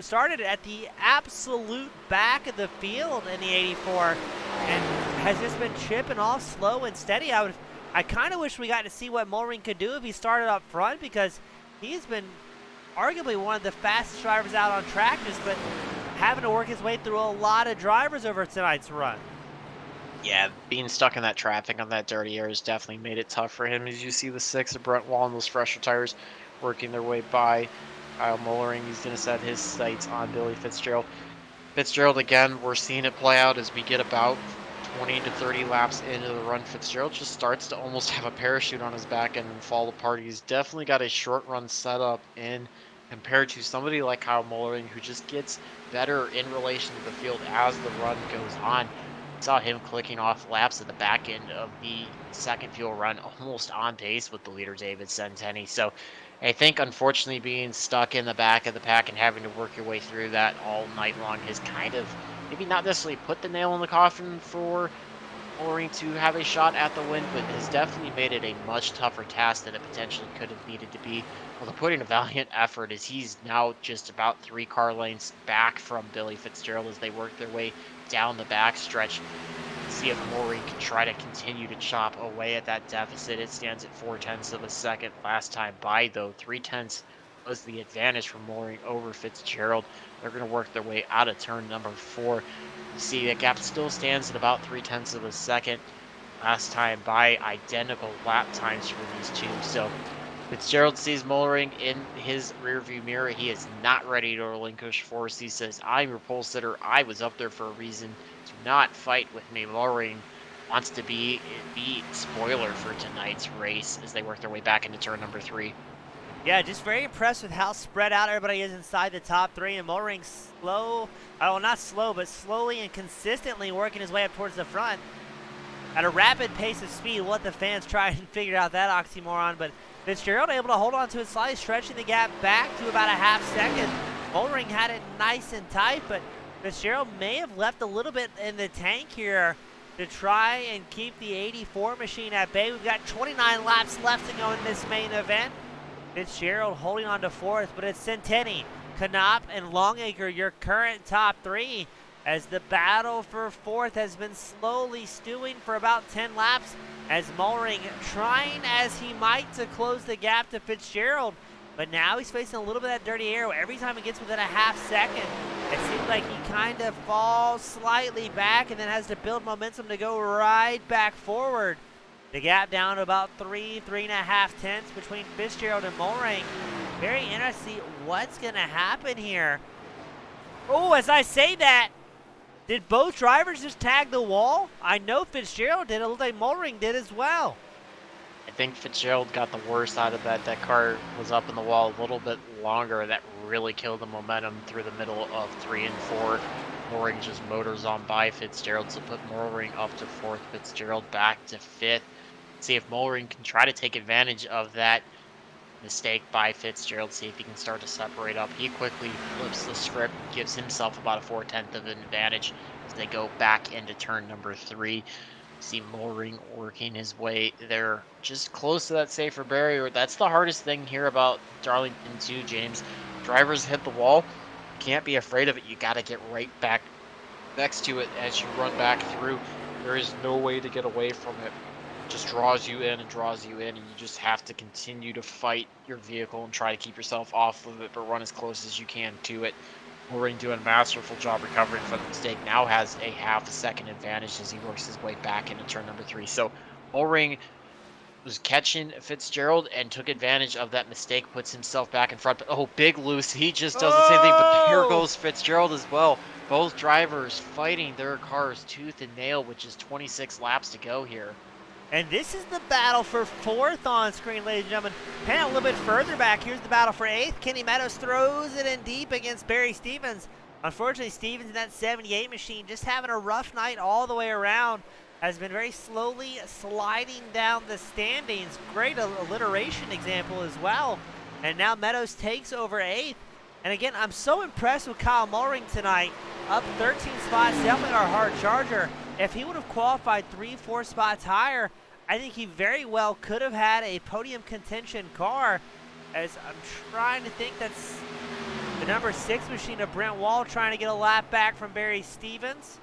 Started at the absolute back of the field in the 84, and has just been chipping off slow and steady. I kind of wish we got to see what Mullring could do if he started up front, because he's been arguably one of the fastest drivers out on track, just but having to work his way through a lot of drivers over tonight's run. Yeah, being stuck in that traffic on that dirty air has definitely made it tough for him. As you see the 6 of Brent Wall and those fresher tires working their way by Kyle Mullring. He's going to set his sights on Billy Fitzgerald. Fitzgerald, again, we're seeing it play out as we get about 20 to 30 laps into the run. Fitzgerald just starts to almost have a parachute on his back and fall apart. He's definitely got a short run setup in compared to somebody like Kyle Mullering, who just gets better in relation to the field as the run goes on. Saw him clicking off laps at the back end of the second fuel run, almost on pace with the leader, David Centenni. So I think, unfortunately, being stuck in the back of the pack and having to work your way through that all night long has kind of maybe not necessarily put the nail in the coffin for Mullering to have a shot at the win, but has definitely made it a much tougher task than it potentially could have needed to be. Well, they're putting a valiant effort as he's now just about 3 car lengths back from Billy Fitzgerald as they work their way down the backstretch. See if Mullering can try to continue to chop away at that deficit. It stands at 4/10 of a second last time by, though. 3/10 was the advantage for Mullering over Fitzgerald. They're going to work their way out of turn number 4. You see the gap still stands at about 3/10 of a second. Last time by, identical lap times for these two. So Fitzgerald sees Mullering in his rearview mirror. He is not ready to relinquish force. He says, "I'm your pole sitter. I was up there for a reason. Do not fight with me." Mullering wants to be the spoiler for tonight's race as they work their way back into turn number 3. Yeah, just very impressed with how spread out everybody is inside the top 3, and Mullering slow, well, not slow, but slowly and consistently working his way up towards the front at a rapid pace of speed. We'll let the fans try and figure out that oxymoron, but Fitzgerald able to hold on to it slightly, stretching the gap back to about a half second. Mullering had it nice and tight, but Fitzgerald may have left a little bit in the tank here to try and keep the 84 machine at bay. We've got 29 laps left to go in this main event. Fitzgerald holding on to 4th, but it's Centenni, Knopp, and Longacre, your current top 3, as the battle for 4th has been slowly stewing for about 10 laps, as Mullering trying as he might to close the gap to Fitzgerald, but now he's facing a little bit of that dirty air. Every time he gets within a half second, it seems like he kind of falls slightly back and then has to build momentum to go right back forward. The gap down to about 3.5 tenths between Fitzgerald and Mullering. Very interesting what's going to happen here. Oh, as I say that, did both drivers just tag the wall? I know Fitzgerald did. It looked like Mullering did as well. I think Fitzgerald got the worst out of that. That car was up in the wall a little bit longer. That really killed the momentum through the middle of 3 and 4. Mullering just motors on by Fitzgerald, so put Mullering up to 4th, Fitzgerald back to 5th. See if Mullering can try to take advantage of that mistake by Fitzgerald, see if he can start to separate up. He quickly flips the script, gives himself about a 4/10 of an advantage as they go back into turn number 3. See Mullering working his way there just close to that safer barrier. That's the hardest thing here about Darlington too, James. Drivers hit the wall, can't be afraid of it. You got to get right back next to it as you run back through. There is no way to get away from it. Just draws you in and draws you in, and you just have to continue to fight your vehicle and try to keep yourself off of it, but run as close as you can to it. Mullering doing a masterful job recovering from the mistake. Now has a half a second advantage as he works his way back into turn number 3. So Mullering was catching Fitzgerald and took advantage of that mistake, puts himself back in front. But oh, big loose. He just does the same thing, but here goes Fitzgerald as well. Both drivers fighting their cars tooth and nail, which is 26 laps to go here. And this is the battle for 4th on screen, ladies and gentlemen. Pan a little bit further back. Here's the battle for 8th. Kenny Meadows throws it in deep against Barry Stevens. Unfortunately, Stevens in that 78 machine just having a rough night all the way around. Has been very slowly sliding down the standings. Great alliteration example as well. And now Meadows takes over 8th. And again, I'm so impressed with Kyle Mullering tonight. Up 13 spots, definitely our hard charger. If he would have qualified 3-4 spots higher, I think he very well could have had a podium contention car. As I'm trying to think, that's the number 6 machine of Brent Wall trying to get a lap back from Barry Stevens.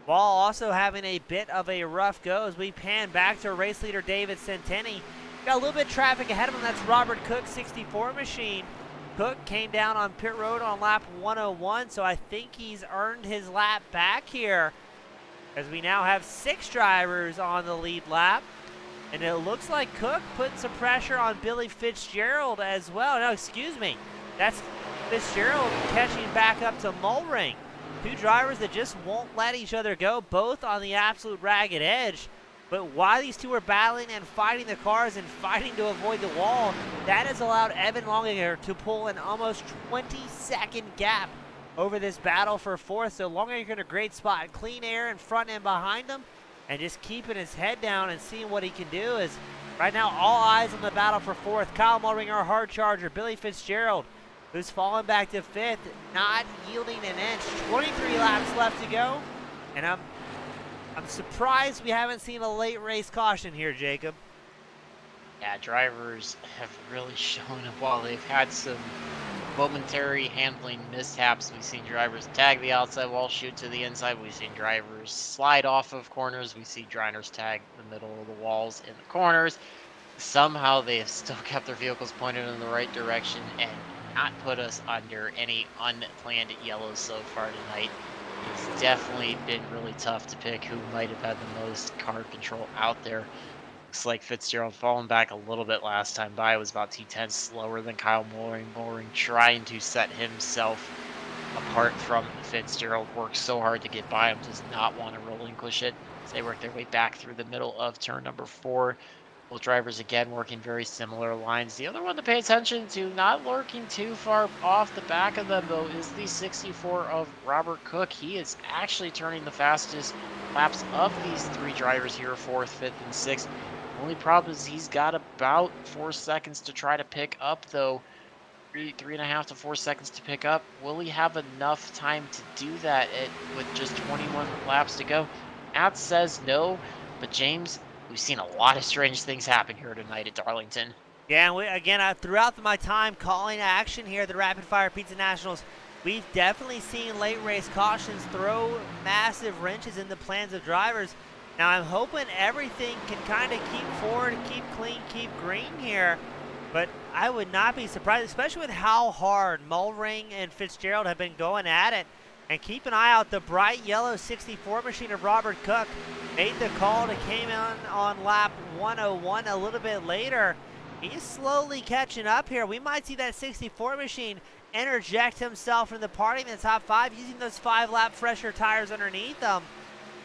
Wall also having a bit of a rough go as we pan back to race leader David Centenni. Got a little bit of traffic ahead of him. That's Robert Cook's 64 machine. Cook came down on pit road on lap 101, so I think he's earned his lap back here, as we now have 6 drivers on the lead lap. And it looks like Cook putting some pressure on Billy Fitzgerald as well. No, excuse me. That's Fitzgerald catching back up to Mullering. 2 drivers that just won't let each other go, both on the absolute ragged edge. But while these two are battling and fighting the cars and fighting to avoid the wall, that has allowed Evan Longaker to pull an almost 20-second gap over this battle for fourth. So Longaker in a great spot, clean air in front and behind him, and just keeping his head down and seeing what he can do. Is right now all eyes on the battle for fourth. Kyle Mulring, our hard charger, Billy Fitzgerald, who's fallen back to fifth, not yielding an inch. 23 laps left to go, and I'm surprised we haven't seen a late race caution here, Jacob. Yeah, drivers have really shown up while they've had some momentary handling mishaps. We've seen drivers tag the outside wall, shoot to the inside. We've seen drivers slide off of corners. We see drivers tag the middle of the walls in the corners. Somehow they have still kept their vehicles pointed in the right direction and not put us under any unplanned yellows so far tonight. It's definitely been really tough to pick who might have had the most car control out there. Looks like Fitzgerald falling back a little bit last time by. It was about 2/10 slower than Kyle Mulring. Mulring trying to set himself apart from Fitzgerald. Worked so hard to get by him, does not want to relinquish it. As they work their way back through the middle of turn number 4. Both drivers again working very similar lines. The other one to pay attention to, not lurking too far off the back of them though, is the 64 of Robert Cook. He is actually turning the fastest laps of these three drivers here, 4th, 5th, and 6th. Only problem is he's got about 4 seconds to try to pick up though. 3.5 to 4 seconds to pick up. Will he have enough time to do that with just 21 laps to go? Matt says no, but James, we've seen a lot of strange things happen here tonight at Darlington. Yeah, and again, throughout my time calling action here at the Rapid Fire Pizza Nationals, we've definitely seen late race cautions throw massive wrenches in the plans of drivers. Now I'm hoping everything can kind of keep forward, keep clean, keep green here. But I would not be surprised, especially with how hard Mulring and Fitzgerald have been going at it. And keep an eye out, the bright yellow 64 machine of Robert Cook made the call to came in on lap 101 a little bit later. He's slowly catching up here. We might see that 64 machine interject himself in the party in the top 5 using those 5-lap fresher tires underneath them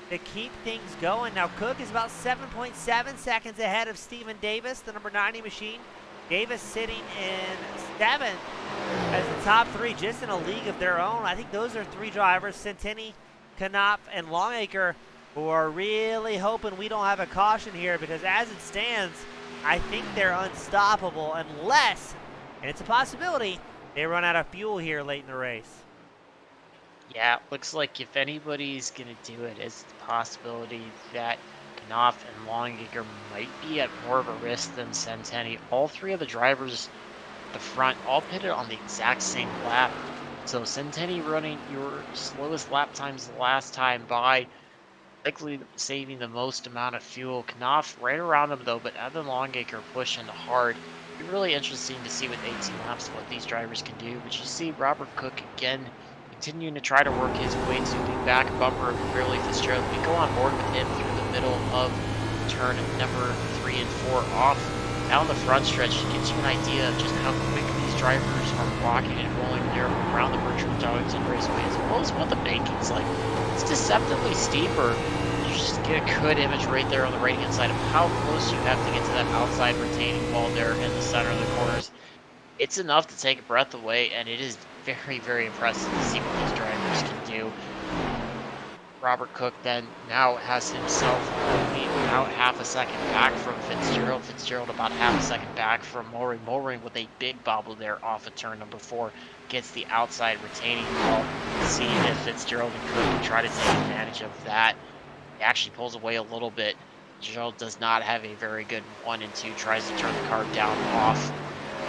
to keep things going. Now Cook is about 7.7 seconds ahead of Stephen Davis, the number 90 machine. Davis sitting in 7th as the top 3, just in a league of their own. I think those are 3 drivers, Centenni, Knopp, and Longacre, who are really hoping we don't have a caution here, because as it stands, I think they're unstoppable unless, and it's a possibility, they run out of fuel here late in the race. Yeah, looks like if anybody's going to do it, it's the possibility that Knopp and Longacre might be at more of a risk than Centenni. All 3 of the drivers at the front all pitted on the exact same lap. So Centenni running your slowest lap times the last time by, likely saving the most amount of fuel. Knopp right around him though, but Evan Longacre pushing hard. It'll be really interesting to see with 18 laps what these drivers can do. But you see Robert Cook again continuing to try to work his way to the back bumper of Billy Fitzgerald. We go on board with him through the middle of turn number 3 and 4 off. Down the front stretch gives you an idea of just how quick these drivers are walking and rolling there around the Bertram Darlington Raceway, as well as what the banking's like. It's deceptively steeper. You just get a good image right there on the right hand side of how close you have to get to that outside retaining wall there in the center of the corners. It's enough to take a breath away, and it is very, very impressive to see what these drivers can do. Robert Cook then now has himself only about half a second back from Fitzgerald. Fitzgerald about half a second back from Mulring. Mulring with a big bobble there off of turn number 4. Gets the outside retaining wall. See if Fitzgerald and Cook can try to take advantage of that. He actually pulls away a little bit. Fitzgerald does not have a very good 1 and 2. Tries to turn the car down off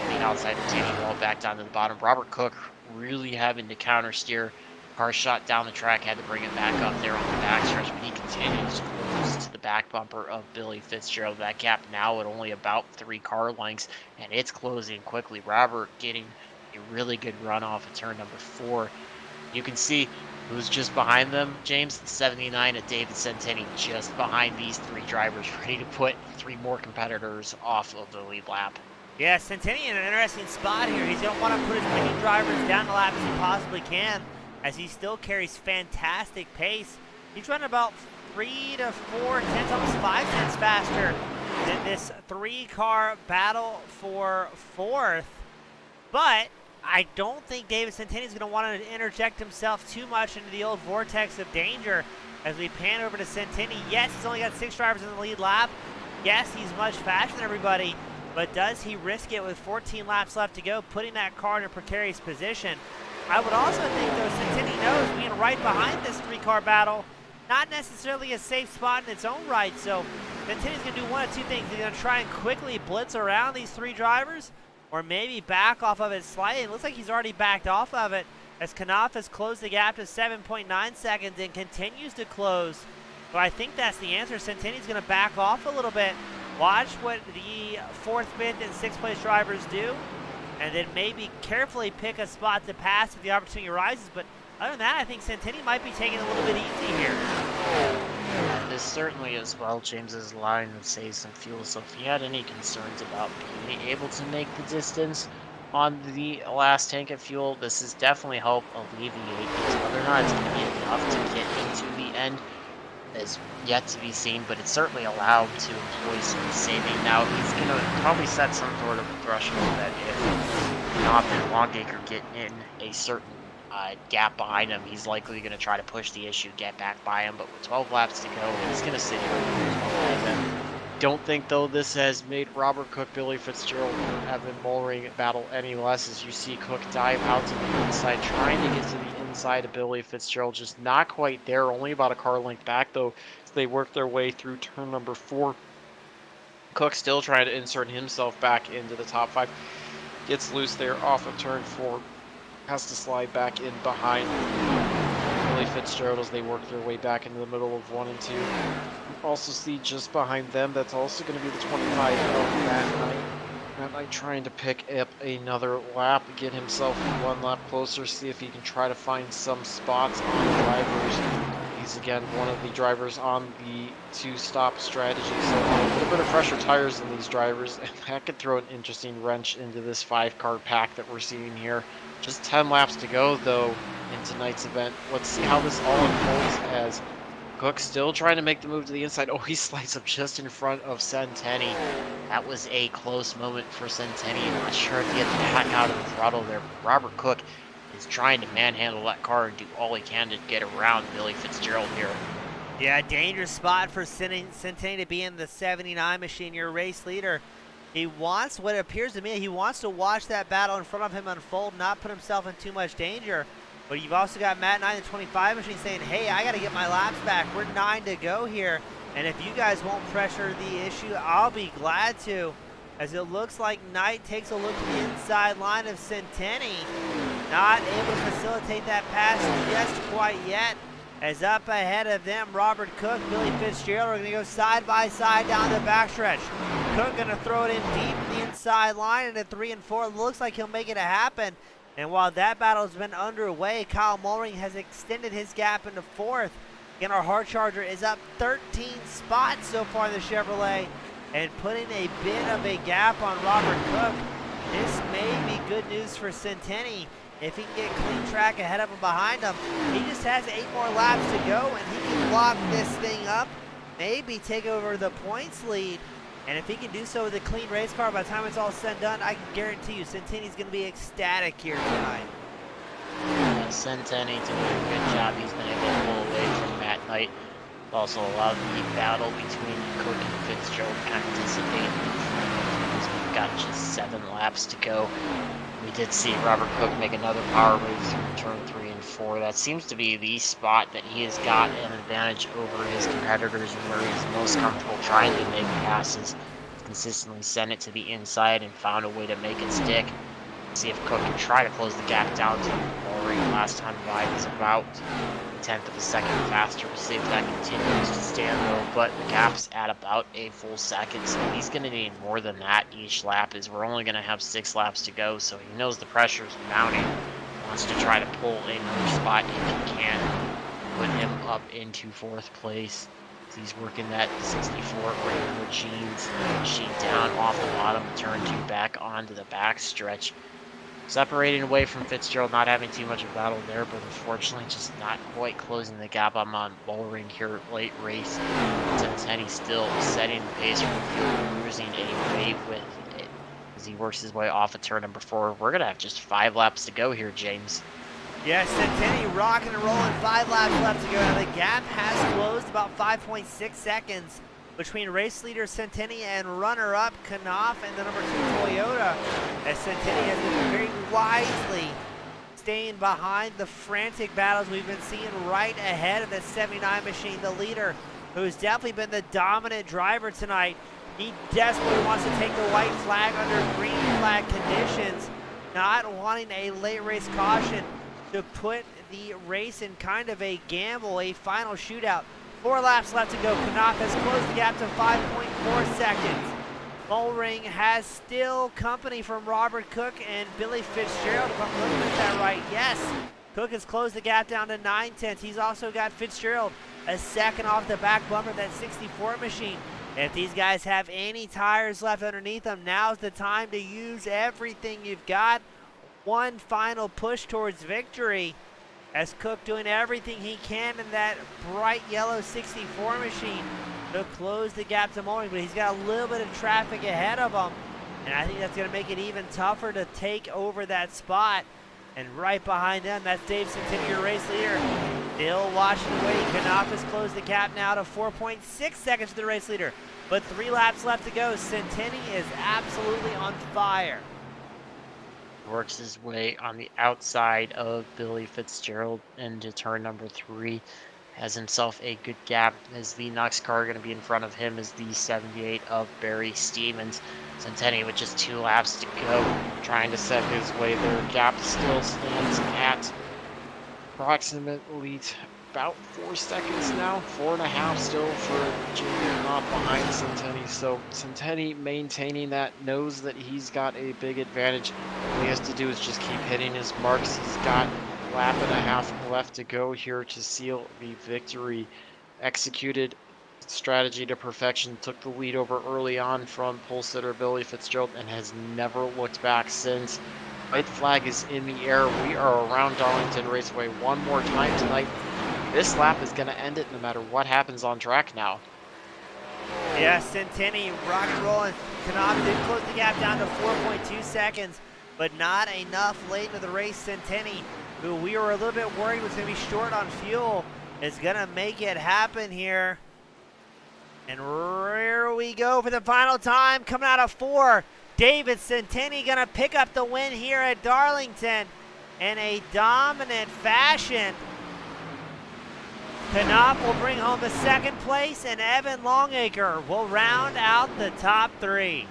the outside retaining wall back down to the bottom. Robert Cook really having to counter steer. Car shot down the track, had to bring it back up there on the backstretch, but he continues close to the back bumper of Billy Fitzgerald. That gap now at only about 3 car lengths, and it's closing quickly. Robert getting a really good run off of turn number 4. You can see who's just behind them, James. The 79 of David Centenni just behind these 3 drivers, ready to put 3 more competitors off of the lead lap. Yeah, Centenni in an interesting spot here. He's going to want to put as many drivers down the lap as he possibly can, as he still carries fantastic pace. He's running about 3 to 4 tenths, almost 5 tenths faster than this 3-car battle for 4th. But I don't think David Centenni is going to want to interject himself too much into the old vortex of danger as we pan over to Centenni. Yes, he's only got 6 drivers in the lead lap. Yes, he's much faster than everybody, but does he risk it with 14 laps left to go, putting that car in a precarious position? I would also think, though, Centenni knows being right behind this 3-car battle, not necessarily a safe spot in its own right, so Centenni's going to do one of two things. He's going to try and quickly blitz around these 3 drivers, or maybe back off of it slightly. It looks like he's already backed off of it as Knopp has closed the gap to 7.9 seconds and continues to close. So I think that's the answer. Centenni's going to back off a little bit, watch what the 4th, 5th, and 6th place drivers do, and then maybe carefully pick a spot to pass if the opportunity arises. But other than that, I think Centenni might be taking it a little bit easy here. Yeah, this certainly is well James's line of save some fuel, so if he had any concerns about being able to make the distance on the last tank of fuel, this is definitely help alleviate it. Whether or not it's going to be enough to get into the end is yet to be seen, but it's certainly allowed to employ some saving. Now he's going to probably set some sort of threshold that if Knopp and Longacre get in a certain gap behind him, he's likely going to try to push the issue, get back by him, but with 12 laps to go, he's going to sit here and don't think, though, this has made Robert Cook, Billy Fitzgerald, and Evan Mullering battle any less, as you see Cook dive out to the inside, trying to get to the inside of Billy Fitzgerald, just not quite there, only about a car length back, though, as they work their way through turn number 4. Cook still trying to insert himself back into the top 5, gets loose there off of turn 4, has to slide back in behind Billy Fitzgerald as they work their way back into the middle of 1 and 2. Also see just behind them, that's also going to be the 25 of Matt Knight. Matt Knight trying to pick up another lap, get himself 1 lap closer, see if he can try to find some spots on drivers. He's again one of the drivers on the 2-stop strategy, so a little bit of fresher tires than these drivers, and that could throw an interesting wrench into this 5-car pack that we're seeing here. Just 10 laps to go, though, in tonight's event. Let's see how this all unfolds as Cook still trying to make the move to the inside. Oh, he slides up just in front of Centenni. That was a close moment for Centenni. Not sure if he had to back out of the throttle there. But Robert Cook is trying to manhandle that car and do all he can to get around Billy Fitzgerald here. Yeah, dangerous spot for Centenni to be in the 79 machine, your race leader. He wants, what it appears to me, he wants to watch that battle in front of him unfold, not put himself in too much danger. But you've also got Matt Knight in the 25 machine saying, hey, I got to get my laps back. We're 9 to go here. And if you guys won't pressure the issue, I'll be glad to. As it looks like Knight takes a look at the inside line of Centenni. Not able to facilitate that pass just quite yet. As up ahead of them, Robert Cook, Billy Fitzgerald are going to go side by side down the backstretch. Cook going to throw it in deep in the inside line into 3 and 4. Looks like he'll make it happen. And while that battle has been underway, Kyle Mullering has extended his gap into 4th. Again, our hard charger is up 13 spots so far in the Chevrolet and putting a bit of a gap on Robert Cook. This may be good news for Centenni. If he can get clean track ahead of him behind him, he just has 8 more laps to go and he can lock this thing up, maybe take over the points lead. And if he can do so with a clean race car, by the time it's all said and done, I can guarantee you Centenni's going to be ecstatic here tonight. Yeah, Centenni doing a good job. He's been able to pull away from Matt Knight. Also allowed the battle between Cook and Fitzgerald kind of dissipate. We've got just 7 laps to go. We did see Robert Cook make another power move through turn 3 and 4. That seems to be the spot that he has got an advantage over his competitors and where he's most comfortable trying to make passes. Consistently sent it to the inside and found a way to make it stick. See if Cook can try to close the gap down to Mullering. Last time by was about a 1/10 of a second faster. We'll see if that continues to stand though, but the gap's at about a full second, so he's going to need more than that each lap, as we're only going to have 6 laps to go, so he knows the pressure's mounting. Wants to try to pull another spot if he can, put him up into 4th place. He's working that 64 regular jeans sheet down off the bottom, turn 2 back onto the back stretch. separating away from Fitzgerald, not having too much of a battle there, but unfortunately just not quite closing the gap. I'm on Bullring here late race. Centenni still setting the pace for the field, cruising away with it as he works his way off of turn number 4. We're going to have just 5 laps to go here, James. Yes, Centenni rocking and rolling, 5 laps left to go. Now the gap has closed about 5.6 seconds between race leader Centenni and runner-up Knopp and the number 2 Toyota, as Centenni has been very wisely staying behind the frantic battles we've been seeing right ahead of the 79 machine, the leader, who's definitely been the dominant driver tonight. He desperately wants to take the white flag under green flag conditions, not wanting a late race caution to put the race in kind of a gamble, a final shootout. 4 laps left to go. Knopp has closed the gap to 5.4 seconds. Bullring has still company from Robert Cook and Billy Fitzgerald, if I'm looking at that right. Yes, Cook has closed the gap down to 9/10. He's also got Fitzgerald a second off the back bumper of that 64 machine. If these guys have any tires left underneath them, now's the time to use everything you've got. One final push towards victory, as Cook doing everything he can in that bright yellow 64 machine to close the gap to Bullring, but he's got a little bit of traffic ahead of him, and I think that's going to make it even tougher to take over that spot. And right behind them, that's Dave Centenni, your race leader, still watching the way. Knopp has closed the gap now to 4.6 seconds to the race leader, but 3 laps left to go. Centenni is absolutely on fire. Works his way on the outside of Billy Fitzgerald into turn number 3. Has himself a good gap as the Knox car going to be in front of him as the 78 of Barry Stevens. Centenni with just 2 laps to go, trying to set his way there. Gap still stands at approximately about 4 seconds now, 4.5 still for Junior Knopp behind Centenni. So Centenni maintaining that, knows that he's got a big advantage. All he has to do is just keep hitting his marks. He's got a lap and a half left to go here to seal the victory. Executed strategy to perfection, took the lead over early on from pole sitter Billy Fitzgerald and has never looked back since. White flag is in the air. We are around Darlington Raceway one more time tonight. This lap is going to end it no matter what happens on track now. Yeah, Centenni rock and rolling. Knopp did close the gap down to 4.2 seconds, but not enough late into the race. Centenni, who we were a little bit worried was going to be short on fuel, is going to make it happen here. And here we go for the final time, coming out of 4. David Centenni going to pick up the win here at Darlington in a dominant fashion. Knopp will bring home the 2nd place, and Evan Longacre will round out the top 3.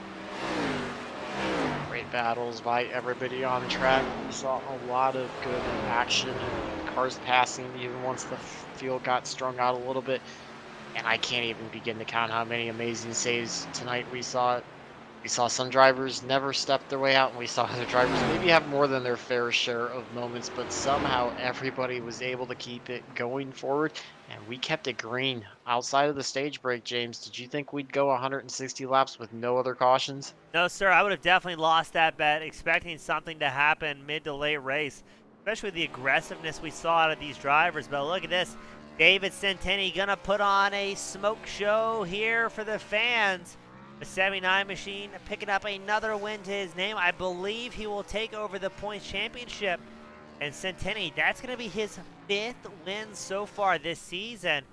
Great battles by everybody on the track. We saw a lot of good action and cars passing even once the field got strung out a little bit. And I can't even begin to count how many amazing saves tonight we saw. We saw some drivers never step their way out, and we saw other drivers maybe have more than their fair share of moments, but somehow everybody was able to keep it going forward, and we kept it green. Outside of the stage break, James, did you think we'd go 160 laps with no other cautions? No, sir, I would have definitely lost that bet, expecting something to happen mid to late race, especially the aggressiveness we saw out of these drivers. But look at this. David Centenni gonna put on a smoke show here for the fans. The 79 machine picking up another win to his name. I believe he will take over the points championship. And Centenni, that's going to be his 5th win so far this season.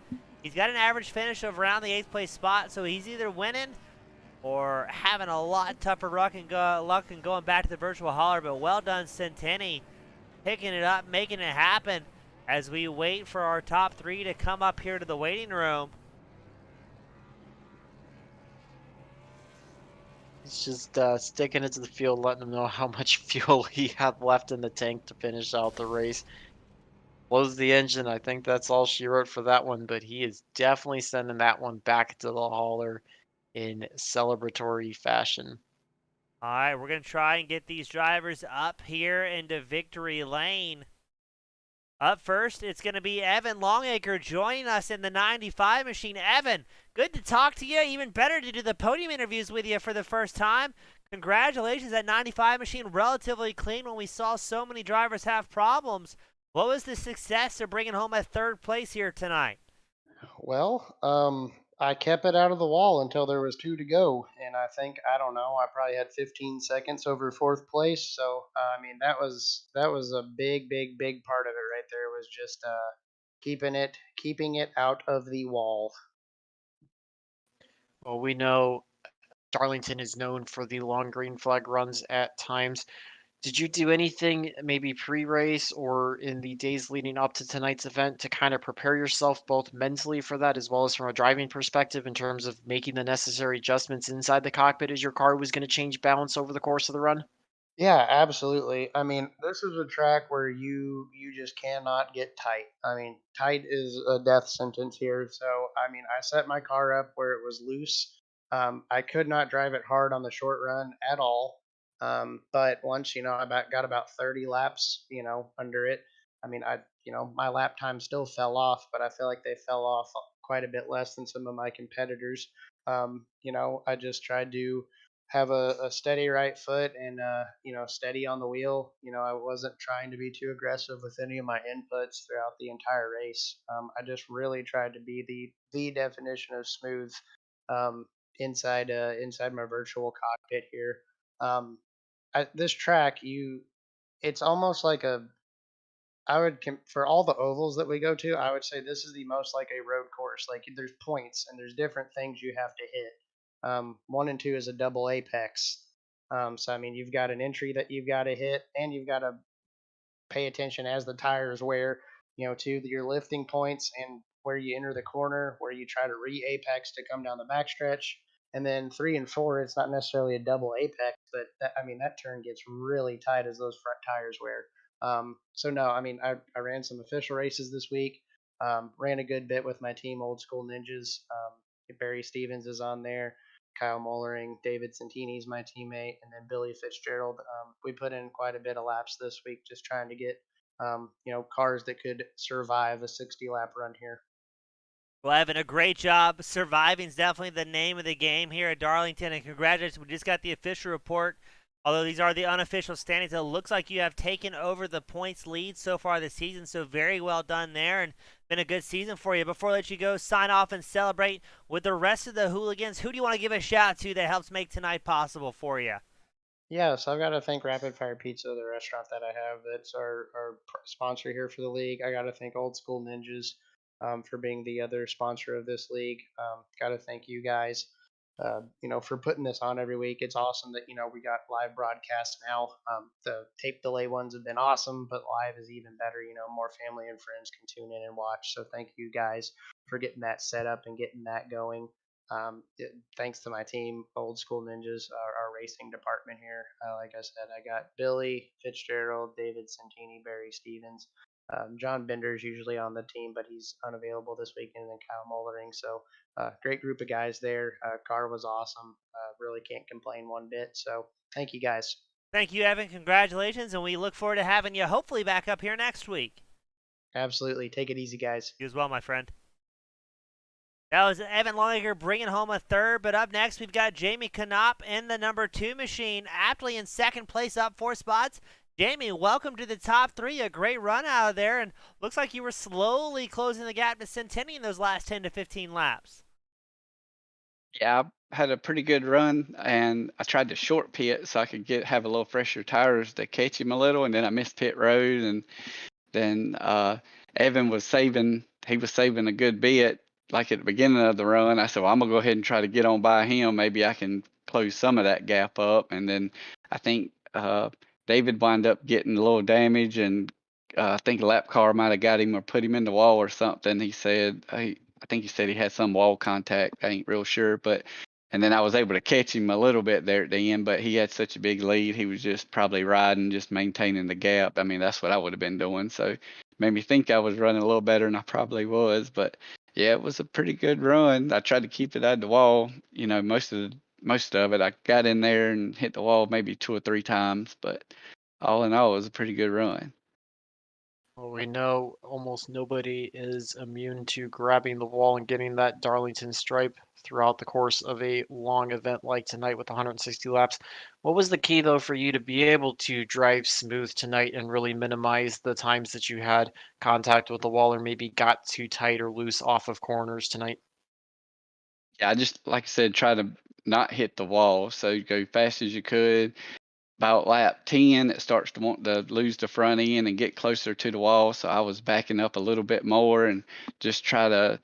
He's got an average finish of around the 8th place spot, so he's either winning or having a lot tougher luck and going back to the virtual hauler. But well done, Centenni, picking it up, making it happen as we wait for our top 3 to come up here to the waiting room. He's just sticking it to the field, letting them know how much fuel he had left in the tank to finish out the race. Blows the engine. I think that's all she wrote for that one, but he is definitely sending that one back to the hauler in celebratory fashion. All right, we're going to try and get these drivers up here into victory lane. Up first, it's going to be Evan Longacre joining us in the 95 machine. Evan, good to talk to you. Even better to do the podium interviews with you for the first time. Congratulations, that 95 machine relatively clean when we saw so many drivers have problems. What was the success of bringing home a third place here tonight? Well, I kept it out of the wall until there was two to go, and I don't know, I probably had 15 seconds over fourth place. So I mean, that was a big, big, big part of it right there. Was just keeping it out of the wall. Well, we know Darlington is known for the long green flag runs at times. Did you do anything maybe pre-race or in the days leading up to tonight's event to kind of prepare yourself both mentally for that as well as from a driving perspective in terms of making the necessary adjustments inside the cockpit as your car was going to change balance over the course of the run? Yeah, absolutely. I mean, this is a track where you just cannot get tight. I mean, tight is a death sentence here. So, I mean, I set my car up where it was loose. I could not drive it hard on the short run at all. But once got about 30 laps, under it. I mean, my lap time still fell off, but I feel like they fell off quite a bit less than some of my competitors. I just tried to have a steady right foot and steady on the wheel. I wasn't trying to be too aggressive with any of my inputs throughout the entire race. I just really tried to be the definition of smooth inside my virtual cockpit here. This track, it's almost like a for all the ovals that we go to, I would say this is the most like a road course. Like there's points and there's different things you have to hit. One and two is a double apex. So I mean, you've got an entry that you've got to hit, and you've got to pay attention as the tires wear, to your lifting points and where you enter the corner, where you try to re-apex to come down the backstretch. And then three and four, it's not necessarily a double apex, but that turn gets really tight as those front tires wear. So no, I mean, I ran some official races this week. Ran a good bit with my team, Old School Ninjas. Barry Stevens is on there. Kyle Mollering, David Centenni is my teammate, and then Billy Fitzgerald. We put in quite a bit of laps this week, just trying to get cars that could survive a 60 lap run here. Well, Evan, a great job. Surviving is definitely the name of the game here at Darlington, and congratulations. We just got the official report. Although these are the unofficial standings, it looks like you have taken over the points lead so far this season, so very well done there, and been a good season for you. Before I let you go, sign off and celebrate with the rest of the hooligans. Who do you want to give a shout out to that helps make tonight possible for you? Yeah, so I've got to thank Rapid Fire Pizza, the restaurant that I have that's our sponsor here for the league. I got to thank Old School Ninjas for being the other sponsor of this league. Got to thank you guys, for putting this on every week. It's awesome that, we got live broadcasts now. The tape delay ones have been awesome, but live is even better. More family and friends can tune in and watch. So thank you guys for getting that set up and getting that going. Thanks to my team, Old School Ninjas, our racing department here. Like I said, I got Billy Fitzgerald, David Centini, Barry Stevens. John Bender's usually on the team, but he's unavailable this weekend, and then Kyle Mollering. So, great group of guys there. Car was awesome. Really can't complain one bit. So, thank you guys. Thank you, Evan. Congratulations, and we look forward to having you hopefully back up here next week. Absolutely. Take it easy, guys. You as well, my friend. That was Evan Longacre bringing home a third, but up next we've got Jamie Knopp in the number 2 machine, aptly in second place, up 4 spots. Jamie, welcome to the top 3. A great run out of there, and looks like you were slowly closing the gap to Centenni in those last 10 to 15 laps. Yeah, I had a pretty good run, and I tried to short pit so I could have a little fresher tires to catch him a little, and then I missed pit road, and then Evan was saving. He was saving a good bit, like at the beginning of the run. I said, well, I'm gonna go ahead and try to get on by him. Maybe I can close some of that gap up, and then I think David wound up getting a little damage, and I think a lap car might have got him or put him in the wall or something. He said I think he said he had some wall contact. I ain't real sure, but and then I was able to catch him a little bit there at the end, but he had such a big lead. He was just probably riding, just maintaining the gap. I mean, that's what I would have been doing. So made me think I was running a little better than I probably was. But yeah, it was a pretty good run. I tried to keep it at the wall. Most of it, I got in there and hit the wall maybe 2 or 3 times, but all in all, it was a pretty good run. Well, we know almost nobody is immune to grabbing the wall and getting that Darlington stripe throughout the course of a long event like tonight with 160 laps. What was the key, though, for you to be able to drive smooth tonight and really minimize the times that you had contact with the wall or maybe got too tight or loose off of corners tonight? Yeah, I just, like I said, try to not hit the wall. So you go fast as you could. About lap 10, it starts to want to lose the front end and get closer to the wall. So I was backing up a little bit more and just try to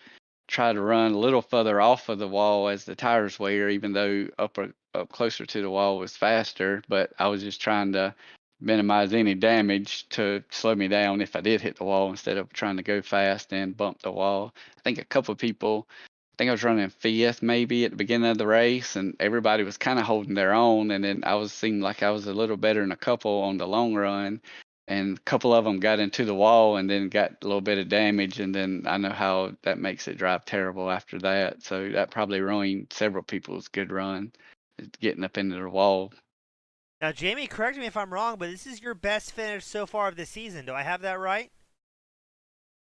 run a little further off of the wall as the tires wear, even though up closer to the wall was faster. But I was just trying to minimize any damage to slow me down if I did hit the wall instead of trying to go fast and bump the wall. I think a couple of people, I think I was running fifth maybe at the beginning of the race, and everybody was kind of holding their own. And then seemed like I was a little better than a couple on the long run. And a couple of them got into the wall and then got a little bit of damage. And then I know how that makes it drive terrible after that. So that probably ruined several people's good run, getting up into the wall. Now, Jamie, correct me if I'm wrong, but this is your best finish so far of the season. Do I have that right?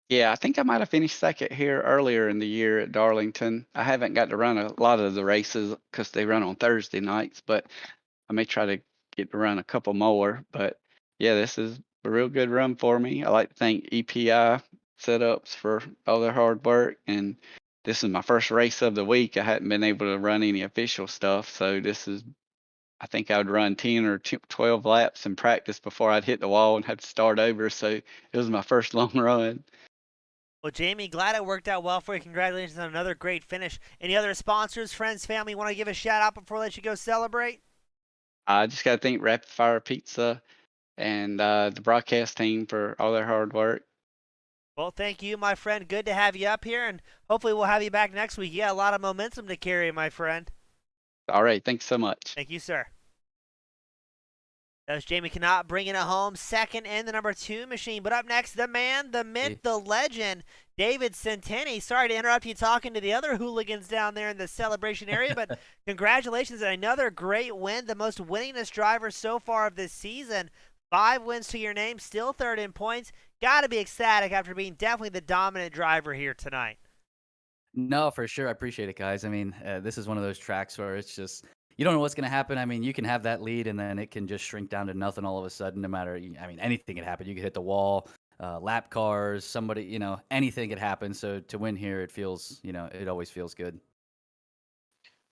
Yeah, I think I might have finished second here earlier in the year at Darlington. I haven't got to run a lot of the races because they run on Thursday nights, but I may try to get to run a couple more. But yeah, this is a real good run for me. I like to thank EPI setups for all their hard work. And this is my first race of the week. I hadn't been able to run any official stuff. So I think I would run 10 or 12 laps in practice before I'd hit the wall and have to start over. So it was my first long run. Well, Jamie, glad it worked out well for you. Congratulations on another great finish. Any other sponsors, friends, family want to give a shout out before I let you go celebrate? I just got to thank Rapid Fire Pizza and the broadcast team for all their hard work. Well, thank you, my friend. Good to have you up here, and hopefully we'll have you back next week. You got a lot of momentum to carry, my friend. All right. Thanks so much. Thank you, sir. That was Jamie Knopp bringing it home, second in the number 2 machine. But up next, the man, the myth, the legend, David Centenni. Sorry to interrupt you talking to the other hooligans down there in the celebration area, but congratulations on another great win, the most winningest driver so far of this season. 5 wins to your name, still third in points. Got to be ecstatic after being definitely the dominant driver here tonight. No, for sure. I appreciate it, guys. I mean, this is one of those tracks where it's just, you don't know what's going to happen. I mean, you can have that lead and then it can just shrink down to nothing all of a sudden, no matter, I mean, anything could happen. You could hit the wall, lap cars, somebody, anything could happen. So to win here, it feels, it always feels good.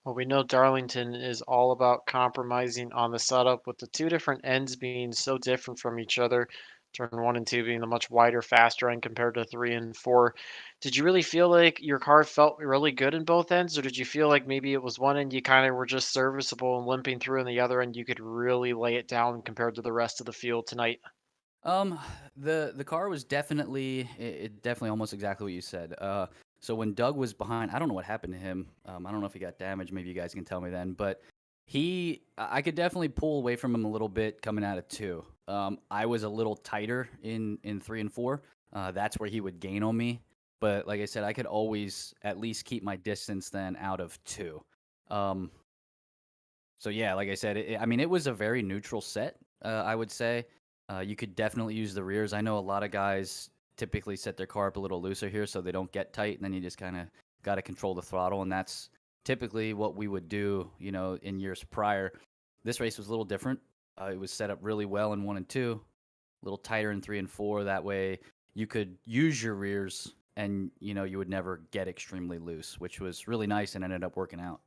Well, we know Darlington is all about compromising on the setup with the two different ends being so different from each other. Turn 1 and 2 being the much wider, faster end compared to 3 and 4. Did you really feel like your car felt really good in both ends, or did you feel like maybe it was one end you kind of were just serviceable and limping through, and the other end you could really lay it down compared to the rest of the field tonight? The car was definitely definitely almost exactly what you said. So when Doug was behind, I don't know what happened to him. I don't know if he got damaged. Maybe you guys can tell me then. But I could definitely pull away from him a little bit coming out of 2. I was a little tighter in 3 and 4. That's where he would gain on me. But like I said, I could always at least keep my distance then out of 2. So yeah, like I said, I mean, it was a very neutral set, I would say. You could definitely use the rears. I know a lot of guys typically set their car up a little looser here so they don't get tight, and then you just kind of got to control the throttle, and that's typically what we would do, in years prior. This race was a little different. It was set up really well in 1 and 2, a little tighter in 3 and 4. That way you could use your rears and, you would never get extremely loose, which was really nice and ended up working out.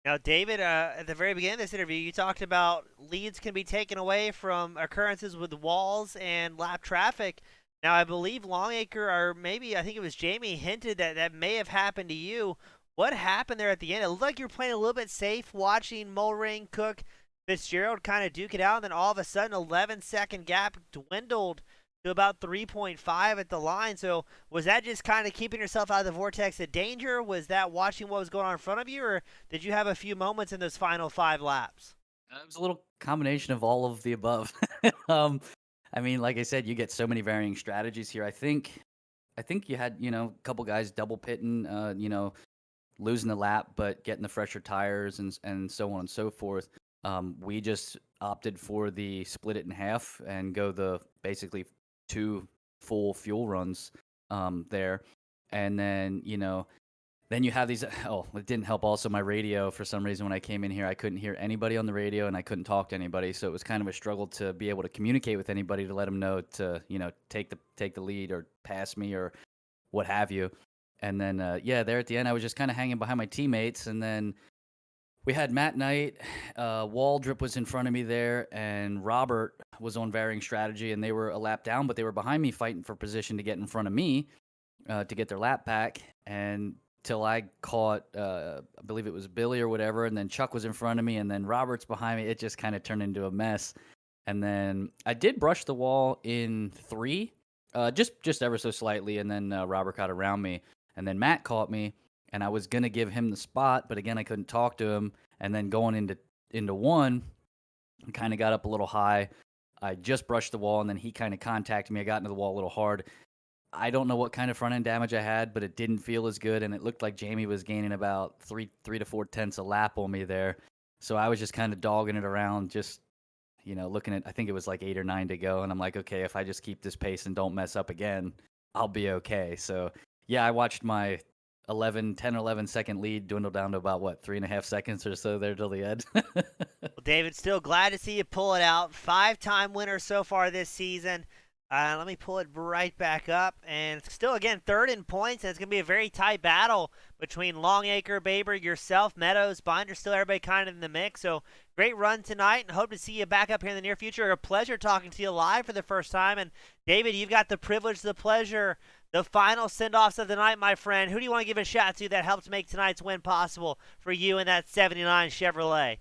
Now, David, at the very beginning of this interview, you talked about leads can be taken away from occurrences with walls and lap traffic. Now, I believe Longacre, or maybe I think it was Jamie, hinted that that may have happened to you. What happened there at the end? It looked like you were playing a little bit safe, watching Mulring, Cook, Fitzgerald kind of duke it out, and then all of a sudden, 11-second gap dwindled to about 3.5 at the line. So was that just kind of keeping yourself out of the vortex of danger? Was that watching what was going on in front of you, or did you have a few moments in those final 5 laps? It was a little combination of all of the above. I mean, like I said, you get so many varying strategies here. I think you had, a couple guys double pitting, losing the lap, but getting the fresher tires and so on and so forth. We just opted for the split it in half and go the basically 2 full fuel runs there. And then, then you have these. Oh, it didn't help also my radio. For some reason, when I came in here, I couldn't hear anybody on the radio and I couldn't talk to anybody. So it was kind of a struggle to be able to communicate with anybody to let them know to, take the lead or pass me or what have you. And then, there at the end, I was just kind of hanging behind my teammates. And then we had Matt Knight, Waldrop was in front of me there, and Robert was on varying strategy, and they were a lap down, but they were behind me fighting for position to get in front of me to get their lap back. And till I caught, I believe it was Billy or whatever, and then Chuck was in front of me, and then Robert's behind me. It just kind of turned into a mess. And then I did brush the wall in 3, just ever so slightly, and then Robert got around me. And then Matt caught me, and I was going to give him the spot, but again, I couldn't talk to him. And then going into 1, I kind of got up a little high. I just brushed the wall, and then he kind of contacted me. I got into the wall a little hard. I don't know what kind of front end damage I had, but it didn't feel as good, and it looked like Jamie was gaining about 3 to 4 tenths a lap on me there. So I was just kind of dogging it around, just looking at, I think it was like 8 or 9 to go, and I'm like, okay, if I just keep this pace and don't mess up again, I'll be okay. So yeah, I watched my 10 or 11 second lead dwindle down to about 3.5 seconds or so there till the end. Well, David, still glad to see you pull it out. 5-time winner so far this season. Let me pull it right back up. And it's still, again, 3rd in points, and it's going to be a very tight battle between Longacre, Baber, yourself, Meadows, Binder, still everybody kind of in the mix. So great run tonight, and hope to see you back up here in the near future. A pleasure talking to you live for the first time. And, David, you've got the privilege, the pleasure, the final send-offs of the night, my friend. Who do you want to give a shout to that helped make tonight's win possible for you in that 79 Chevrolet?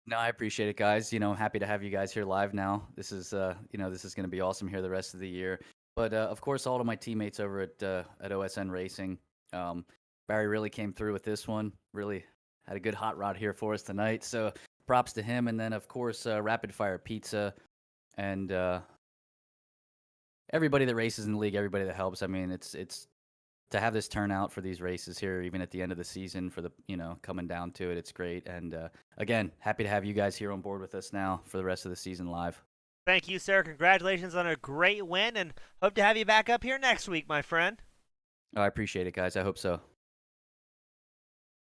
No, I appreciate it, guys. Happy to have you guys here live now. This is, this is going to be awesome here the rest of the year. But of course, all of my teammates over at OSN Racing, Barry really came through with this one. Really had a good hot rod here for us tonight. So props to him. And then of course, Rapid Fire Pizza and everybody that races in the league, everybody that helps. I mean, it's to have this turnout for these races here, even at the end of the season for the, coming down to it, it's great. And again, happy to have you guys here on board with us now for the rest of the season live. Thank you, sir. Congratulations on a great win, and hope to have you back up here next week, my friend. Oh, I appreciate it, guys. I hope so.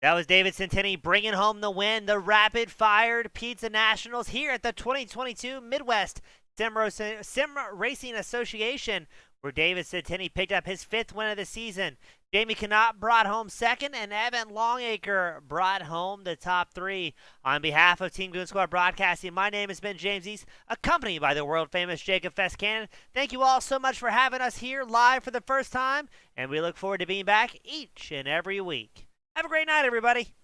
That was David Centenni bringing home the win, the rapid-fired Pizza Nationals here at the 2022 Midwest Sim Racing Association, where David Centenni picked up his 5th win of the season. Jamie Knopp brought home 2nd, and Evan Longacre brought home the top 3. On behalf of Team Goon Squad Broadcasting, my name has been James East, accompanied by the world-famous Jacob Fest-Cannon. Thank you all so much for having us here live for the first time, and we look forward to being back each and every week. Have a great night, everybody.